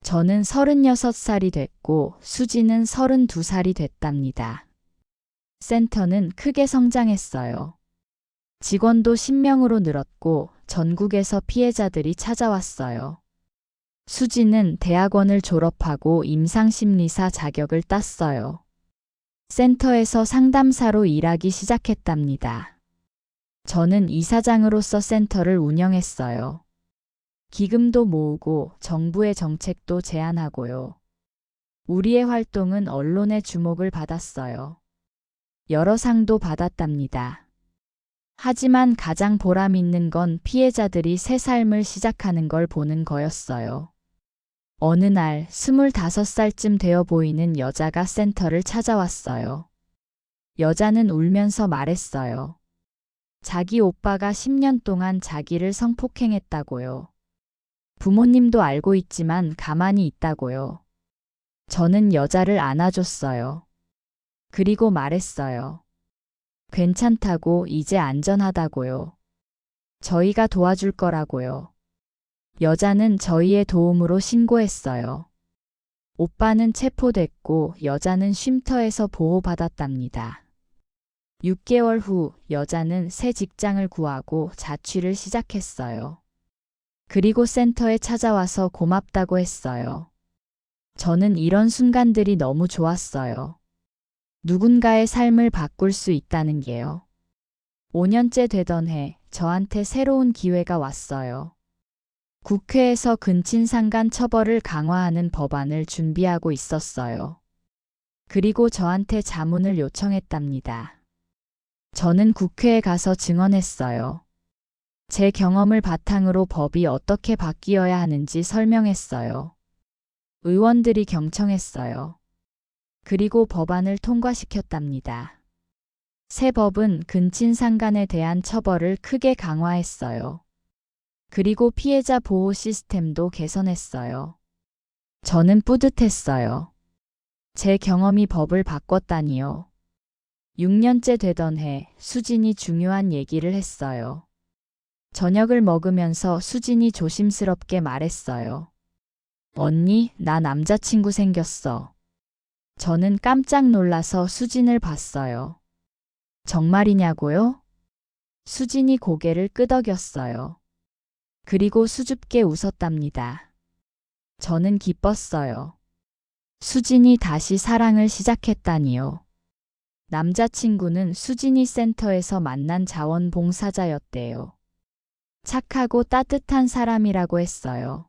저는 36살이 됐고 수지는 32살이 됐답니다. 센터는 크게 성장했어요. 직원도 10명으로 늘었고 전국에서 피해자들이 찾아왔어요. 수지는 대학원을 졸업하고 임상심리사 자격을 땄어요. 센터에서 상담사로 일하기 시작했답니다. 저는 이사장으로서 센터를 운영했어요. 기금도 모으고 정부의 정책도 제안하고요. 우리의 활동은 언론의 주목을 받았어요. 여러 상도 받았답니다. 하지만 가장 보람 있는 건 피해자들이 새 삶을 시작하는 걸 보는 거였어요. 어느 날 25살쯤 되어 보이는 여자가 센터를 찾아왔어요. 여자는 울면서 말했어요. 자기 오빠가 10년 동안 자기를 성폭행했다고요. 부모님도 알고 있지만 가만히 있다고요. 저는 여자를 안아줬어요. 그리고 말했어요. 괜찮다고, 이제 안전하다고요. 저희가 도와줄 거라고요. 여자는 저희의 도움으로 신고했어요. 오빠는 체포됐고 여자는 쉼터에서 보호받았답니다. 6개월 후 여자는 새 직장을 구하고 자취를 시작했어요. 그리고 센터에 찾아와서 고맙다고 했어요. 저는 이런 순간들이 너무 좋았어요. 누군가의 삶을 바꿀 수 있다는 게요. 5년째 되던 해 저한테 새로운 기회가 왔어요. 국회에서 근친상간 처벌을 강화하는 법안을 준비하고 있었어요. 그리고 저한테 자문을 요청했답니다. 저는 국회에 가서 증언했어요. 제 경험을 바탕으로 법이 어떻게 바뀌어야 하는지 설명했어요. 의원들이 경청했어요. 그리고 법안을 통과시켰답니다. 새 법은 근친상간에 대한 처벌을 크게 강화했어요. 그리고 피해자 보호 시스템도 개선했어요. 저는 뿌듯했어요. 제 경험이 법을 바꿨다니요. 6년째 되던 해 수진이 중요한 얘기를 했어요. 저녁을 먹으면서 수진이 조심스럽게 말했어요. 언니, 나 남자친구 생겼어. 저는 깜짝 놀라서 수진을 봤어요. 정말이냐고요? 수진이 고개를 끄덕였어요. 그리고 수줍게 웃었답니다. 저는 기뻤어요. 수진이 다시 사랑을 시작했다니요. 남자친구는 수진이 센터에서 만난 자원봉사자였대요. 착하고 따뜻한 사람이라고 했어요.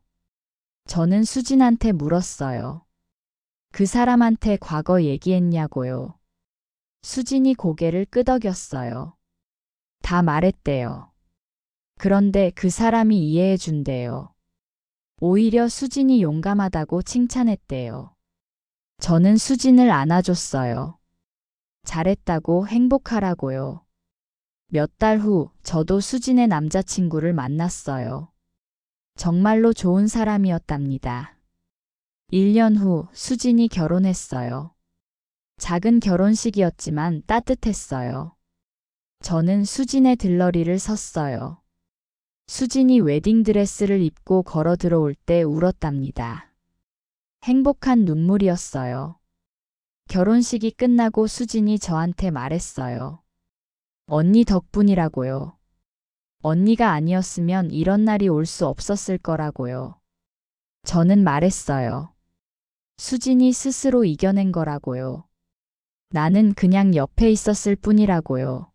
저는 수진한테 물었어요. 그 사람한테 과거 얘기했냐고요. 수진이 고개를 끄덕였어요. 다 말했대요. 그런데 그 사람이 이해해 준대요. 오히려 수진이 용감하다고 칭찬했대요. 저는 수진을 안아줬어요. 잘했다고, 행복하라고요. 몇 달 후 저도 수진의 남자친구를 만났어요. 정말로 좋은 사람이었답니다. 1년 후 수진이 결혼했어요. 작은 결혼식이었지만 따뜻했어요. 저는 수진의 들러리를 섰어요. 수진이 웨딩드레스를 입고 걸어 들어올 때 울었답니다. 행복한 눈물이었어요. 결혼식이 끝나고 수진이 저한테 말했어요. 언니 덕분이라고요. 언니가 아니었으면 이런 날이 올 수 없었을 거라고요. 저는 말했어요. 수진이 스스로 이겨낸 거라고요. 나는 그냥 옆에 있었을 뿐이라고요.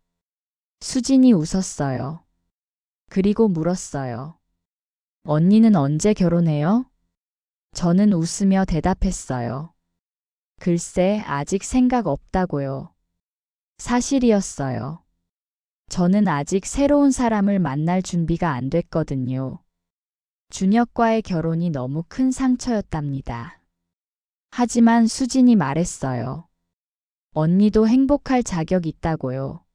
수진이 웃었어요. 그리고 물었어요. 언니는 언제 결혼해요? 저는 웃으며 대답했어요. 글쎄, 아직 생각 없다고요. 사실이었어요. 저는 아직 새로운 사람을 만날 준비가 안 됐거든요. 준혁과의 결혼이 너무 큰 상처였답니다. 하지만 수진이 말했어요. 언니도 행복할 자격 있다고요.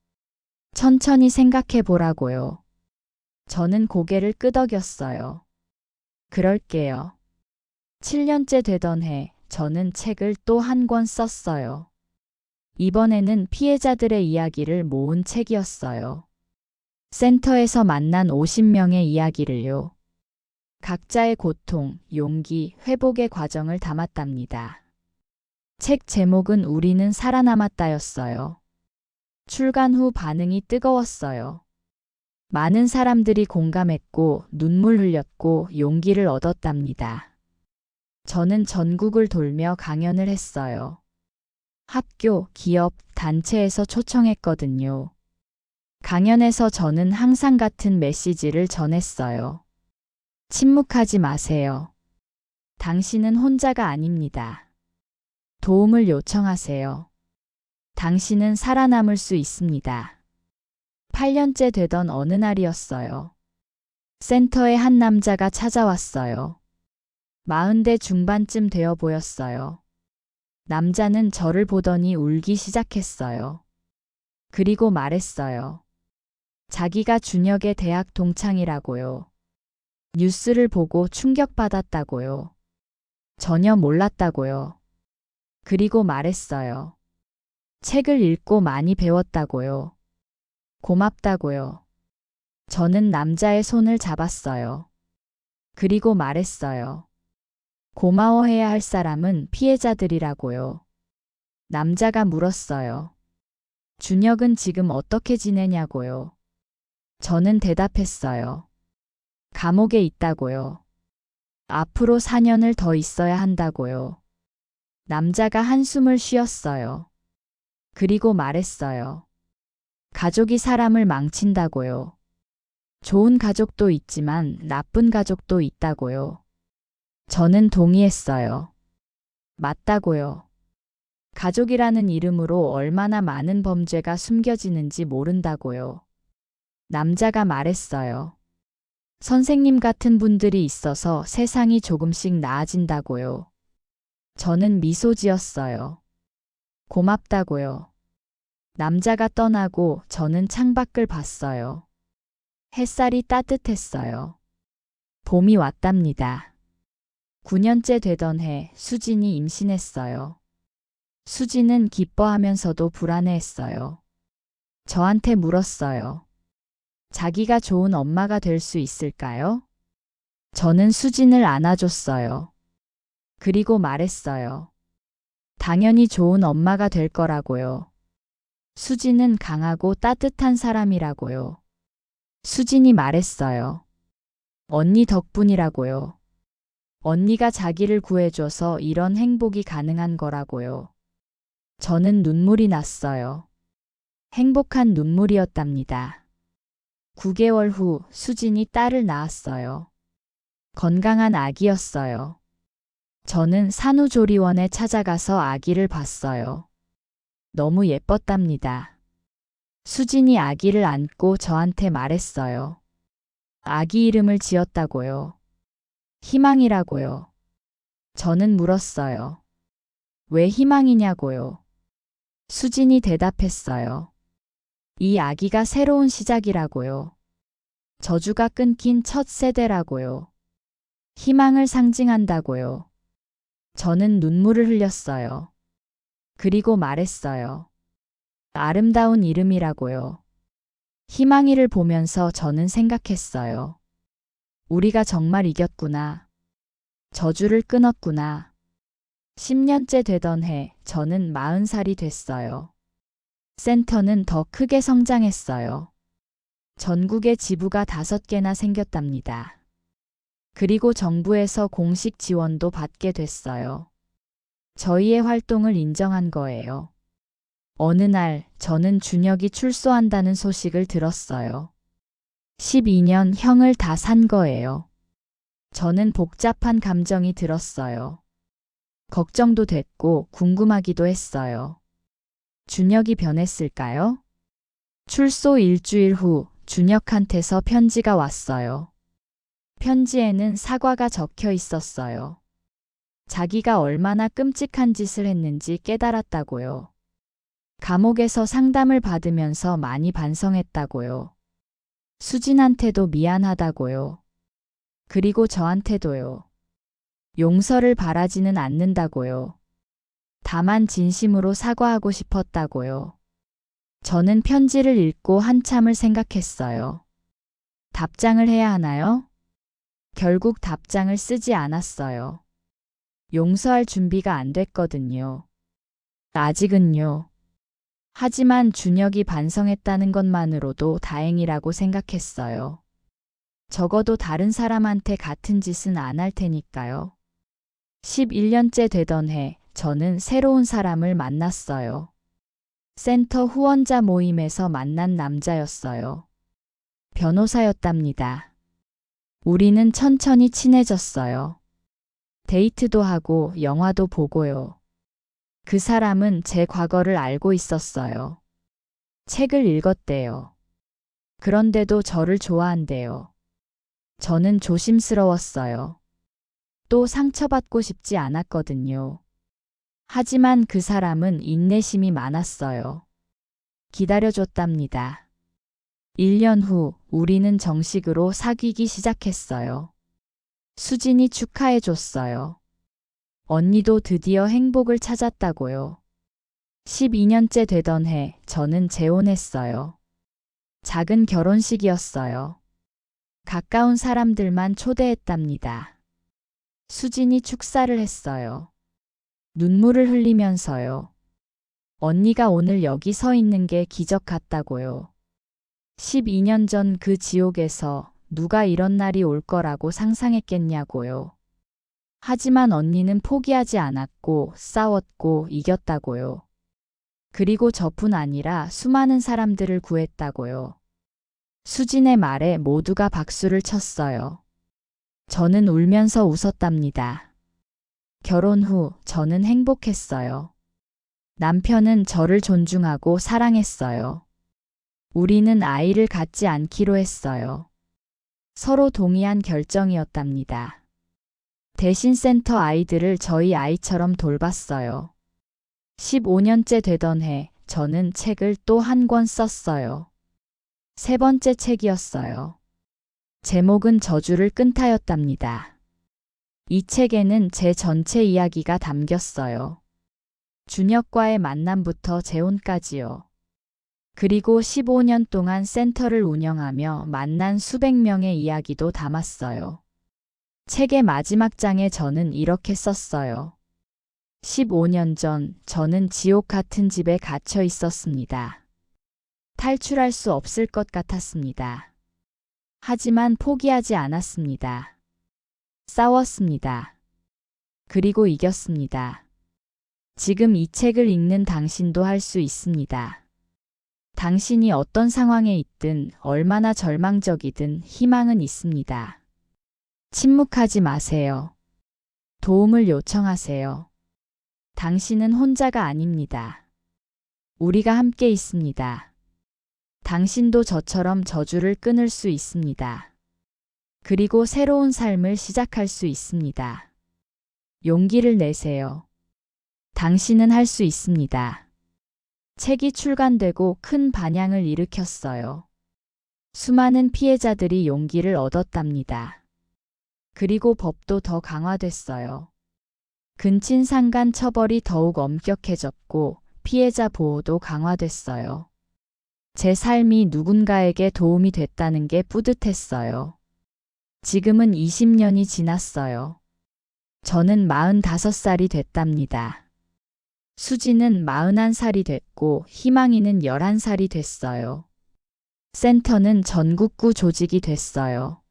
천천히 생각해 보라고요. 저는 고개를 끄덕였어요. 그럴게요. 7년째 되던 해 저는 책을 또 한 권 썼어요. 이번에는 피해자들의 이야기를 모은 책이었어요. 센터에서 만난 50명의 이야기를요. 각자의 고통, 용기, 회복의 과정을 담았답니다. 책 제목은 우리는 살아남았다였어요. 출간 후 반응이 뜨거웠어요. 많은 사람들이 공감했고 눈물 흘렸고 용기를 얻었답니다. 저는 전국을 돌며 강연을 했어요. 학교, 기업, 단체에서 초청했거든요. 강연에서 저는 항상 같은 메시지를 전했어요. 침묵하지 마세요. 당신은 혼자가 아닙니다. 도움을 요청하세요. 당신은 살아남을 수 있습니다. 8년째 되던 어느 날이었어요. 센터에 한 남자가 찾아왔어요. 40대 중반쯤 되어 보였어요. 남자는 저를 보더니 울기 시작했어요. 그리고 말했어요. 자기가 준혁의 대학 동창이라고요. 뉴스를 보고 충격받았다고요. 전혀 몰랐다고요. 그리고 말했어요. 책을 읽고 많이 배웠다고요. 고맙다고요. 저는 남자의 손을 잡았어요. 그리고 말했어요. 고마워해야 할 사람은 피해자들이라고요. 남자가 물었어요. 준혁은 지금 어떻게 지내냐고요. 저는 대답했어요. 감옥에 있다고요. 앞으로 4년을 더 있어야 한다고요. 남자가 한숨을 쉬었어요. 그리고 말했어요. 가족이 사람을 망친다고요. 좋은 가족도 있지만 나쁜 가족도 있다고요. 저는 동의했어요. 맞다고요. 가족이라는 이름으로 얼마나 많은 범죄가 숨겨지는지 모른다고요. 남자가 말했어요. 선생님 같은 분들이 있어서 세상이 조금씩 나아진다고요. 저는 미소 지었어요. 고맙다고요. 남자가 떠나고 저는 창밖을 봤어요. 햇살이 따뜻했어요. 봄이 왔답니다. 9년째 되던 해 수진이 임신했어요. 수진은 기뻐하면서도 불안해했어요. 저한테 물었어요. 자기가 좋은 엄마가 될 수 있을까요? 저는 수진을 안아줬어요. 그리고 말했어요. 당연히 좋은 엄마가 될 거라고요. 수진은 강하고 따뜻한 사람이라고요. 수진이 말했어요. 언니 덕분이라고요. 언니가 자기를 구해줘서 이런 행복이 가능한 거라고요. 저는 눈물이 났어요. 행복한 눈물이었답니다. 9개월 후 수진이 딸을 낳았어요. 건강한 아기였어요. 저는 산후조리원에 찾아가서 아기를 봤어요. 너무 예뻤답니다. 수진이 아기를 안고 저한테 말했어요. 아기 이름을 지었다고요. 희망이라고요. 저는 물었어요. 왜 희망이냐고요. 수진이 대답했어요. 이 아기가 새로운 시작이라고요. 저주가 끊긴 첫 세대라고요. 희망을 상징한다고요. 저는 눈물을 흘렸어요. 그리고 말했어요. 아름다운 이름이라고요. 희망이를 보면서 저는 생각했어요. 우리가 정말 이겼구나. 저주를 끊었구나. 10년째 되던 해 저는 40살이 됐어요. 센터는 더 크게 성장했어요. 전국에 지부가 5개나 생겼답니다. 그리고 정부에서 공식 지원도 받게 됐어요. 저희의 활동을 인정한 거예요. 어느 날 저는 준혁이 출소한다는 소식을 들었어요. 12년 형을 다 산 거예요. 저는 복잡한 감정이 들었어요. 걱정도 됐고 궁금하기도 했어요. 준혁이 변했을까요? 출소 일주일 후 준혁한테서 편지가 왔어요. 편지에는 사과가 적혀 있었어요. 자기가 얼마나 끔찍한 짓을 했는지 깨달았다고요. 감옥에서 상담을 받으면서 많이 반성했다고요. 수진한테도 미안하다고요. 그리고 저한테도요. 용서를 바라지는 않는다고요. 다만 진심으로 사과하고 싶었다고요. 저는 편지를 읽고 한참을 생각했어요. 답장을 해야 하나요? 결국 답장을 쓰지 않았어요. 용서할 준비가 안 됐거든요. 아직은요. 하지만 준혁이 반성했다는 것만으로도 다행이라고 생각했어요. 적어도 다른 사람한테 같은 짓은 안 할 테니까요. 11년째 되던 해, 저는 새로운 사람을 만났어요. 센터 후원자 모임에서 만난 남자였어요. 변호사였답니다. 우리는 천천히 친해졌어요. 데이트도 하고 영화도 보고요. 그 사람은 제 과거를 알고 있었어요. 책을 읽었대요. 그런데도 저를 좋아한대요. 저는 조심스러웠어요. 또 상처받고 싶지 않았거든요. 하지만 그 사람은 인내심이 많았어요. 기다려줬답니다. 1년 후 우리는 정식으로 사귀기 시작했어요. 수진이 축하해줬어요. 언니도 드디어 행복을 찾았다고요. 12년째 되던 해 저는 재혼했어요. 작은 결혼식이었어요. 가까운 사람들만 초대했답니다. 수진이 축사를 했어요. 눈물을 흘리면서요. 언니가 오늘 여기 서 있는 게 기적 같다고요. 12년 전 그 지옥에서 누가 이런 날이 올 거라고 상상했겠냐고요. 하지만 언니는 포기하지 않았고 싸웠고 이겼다고요. 그리고 저뿐 아니라 수많은 사람들을 구했다고요. 수진의 말에 모두가 박수를 쳤어요. 저는 울면서 웃었답니다. 결혼 후 저는 행복했어요. 남편은 저를 존중하고 사랑했어요. 우리는 아이를 갖지 않기로 했어요. 서로 동의한 결정이었답니다. 대신 센터 아이들을 저희 아이처럼 돌봤어요. 15년째 되던 해 저는 책을 또 한 권 썼어요. 세 번째 책이었어요. 제목은 저주를 끈타였답니다. 이 책에는 제 전체 이야기가 담겼어요. 준혁과의 만남부터 재혼까지요. 그리고 15년 동안 센터를 운영하며 만난 수백 명의 이야기도 담았어요. 책의 마지막 장에 저는 이렇게 썼어요. 15년 전 저는 지옥 같은 집에 갇혀 있었습니다. 탈출할 수 없을 것 같았습니다. 하지만 포기하지 않았습니다. 싸웠습니다. 그리고 이겼습니다. 지금 이 책을 읽는 당신도 할 수 있습니다. 당신이 어떤 상황에 있든 얼마나 절망적이든 희망은 있습니다. 침묵하지 마세요. 도움을 요청하세요. 당신은 혼자가 아닙니다. 우리가 함께 있습니다. 당신도 저처럼 저주를 끊을 수 있습니다. 그리고 새로운 삶을 시작할 수 있습니다. 용기를 내세요. 당신은 할 수 있습니다. 책이 출간되고 큰 반향을 일으켰어요. 수많은 피해자들이 용기를 얻었답니다. 그리고 법도 더 강화됐어요. 근친상간 처벌이 더욱 엄격해졌고 피해자 보호도 강화됐어요. 제 삶이 누군가에게 도움이 됐다는 게 뿌듯했어요. 지금은 20년이 지났어요. 저는 45살이 됐답니다. 수지는 41살이 됐고 희망이는 11살이 됐어요. 센터는 전국구 조직이 됐어요.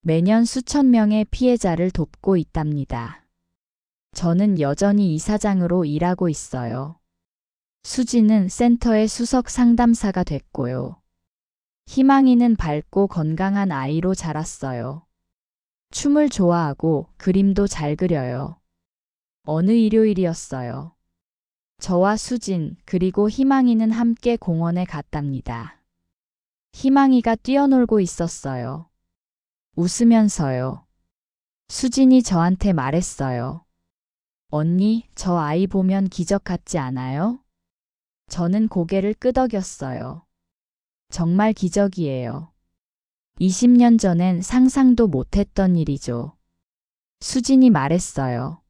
매년 수천 명의 피해자를 돕고 있답니다. 저는 여전히 이사장으로 일하고 있어요. 수지는 센터의 수석 상담사가 됐고요. 희망이는 밝고 건강한 아이로 자랐어요. 춤을 좋아하고 그림도 잘 그려요. 어느 일요일이었어요. 저와 수진 그리고 희망이는 함께 공원에 갔답니다. 희망이가 뛰어놀고 있었어요. 웃으면서요. 수진이 저한테 말했어요. 언니, 저 아이 보면 기적 같지 않아요? 저는 고개를 끄덕였어요. 정말 기적이에요. 20년 전엔 상상도 못했던 일이죠. 수진이 말했어요.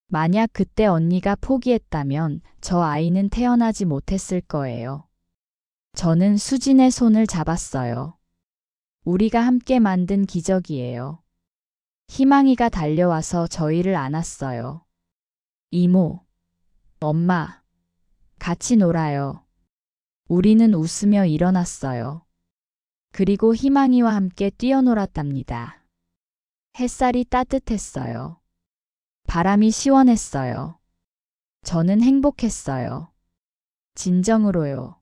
만약 그때 언니가 포기했다면 저 아이는 태어나지 못했을 거예요. 저는 수진의 손을 잡았어요. 우리가 함께 만든 기적이에요. 희망이가 달려와서 저희를 안았어요. 이모, 엄마, 같이 놀아요. 우리는 웃으며 일어났어요. 그리고 희망이와 함께 뛰어놀았답니다. 햇살이 따뜻했어요. 바람이 시원했어요. 저는 행복했어요. 진정으로요.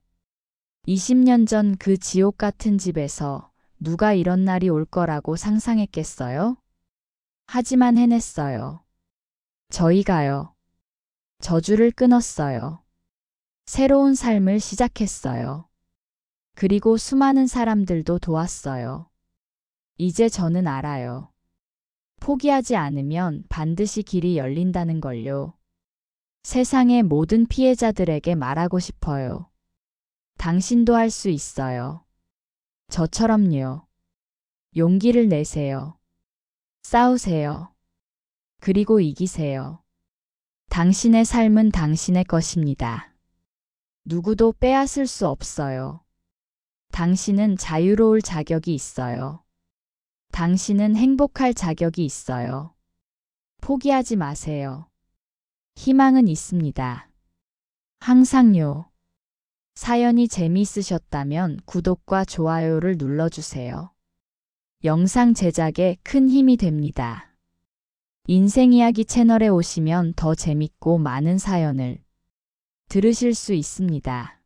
20년 전 그 지옥 같은 집에서 누가 이런 날이 올 거라고 상상했겠어요? 하지만 해냈어요. 저희가요. 저주를 끊었어요. 새로운 삶을 시작했어요. 그리고 수많은 사람들도 도왔어요. 이제 저는 알아요. 포기하지 않으면 반드시 길이 열린다는 걸요. 세상의 모든 피해자들에게 말하고 싶어요. 당신도 할 수 있어요. 저처럼요. 용기를 내세요. 싸우세요. 그리고 이기세요. 당신의 삶은 당신의 것입니다. 누구도 빼앗을 수 없어요. 당신은 자유로울 자격이 있어요. 당신은 행복할 자격이 있어요. 포기하지 마세요. 희망은 있습니다. 항상요. 사연이 재미있으셨다면 구독과 좋아요를 눌러주세요. 영상 제작에 큰 힘이 됩니다. 인생이야기 채널에 오시면 더 재밌고 많은 사연을 들으실 수 있습니다.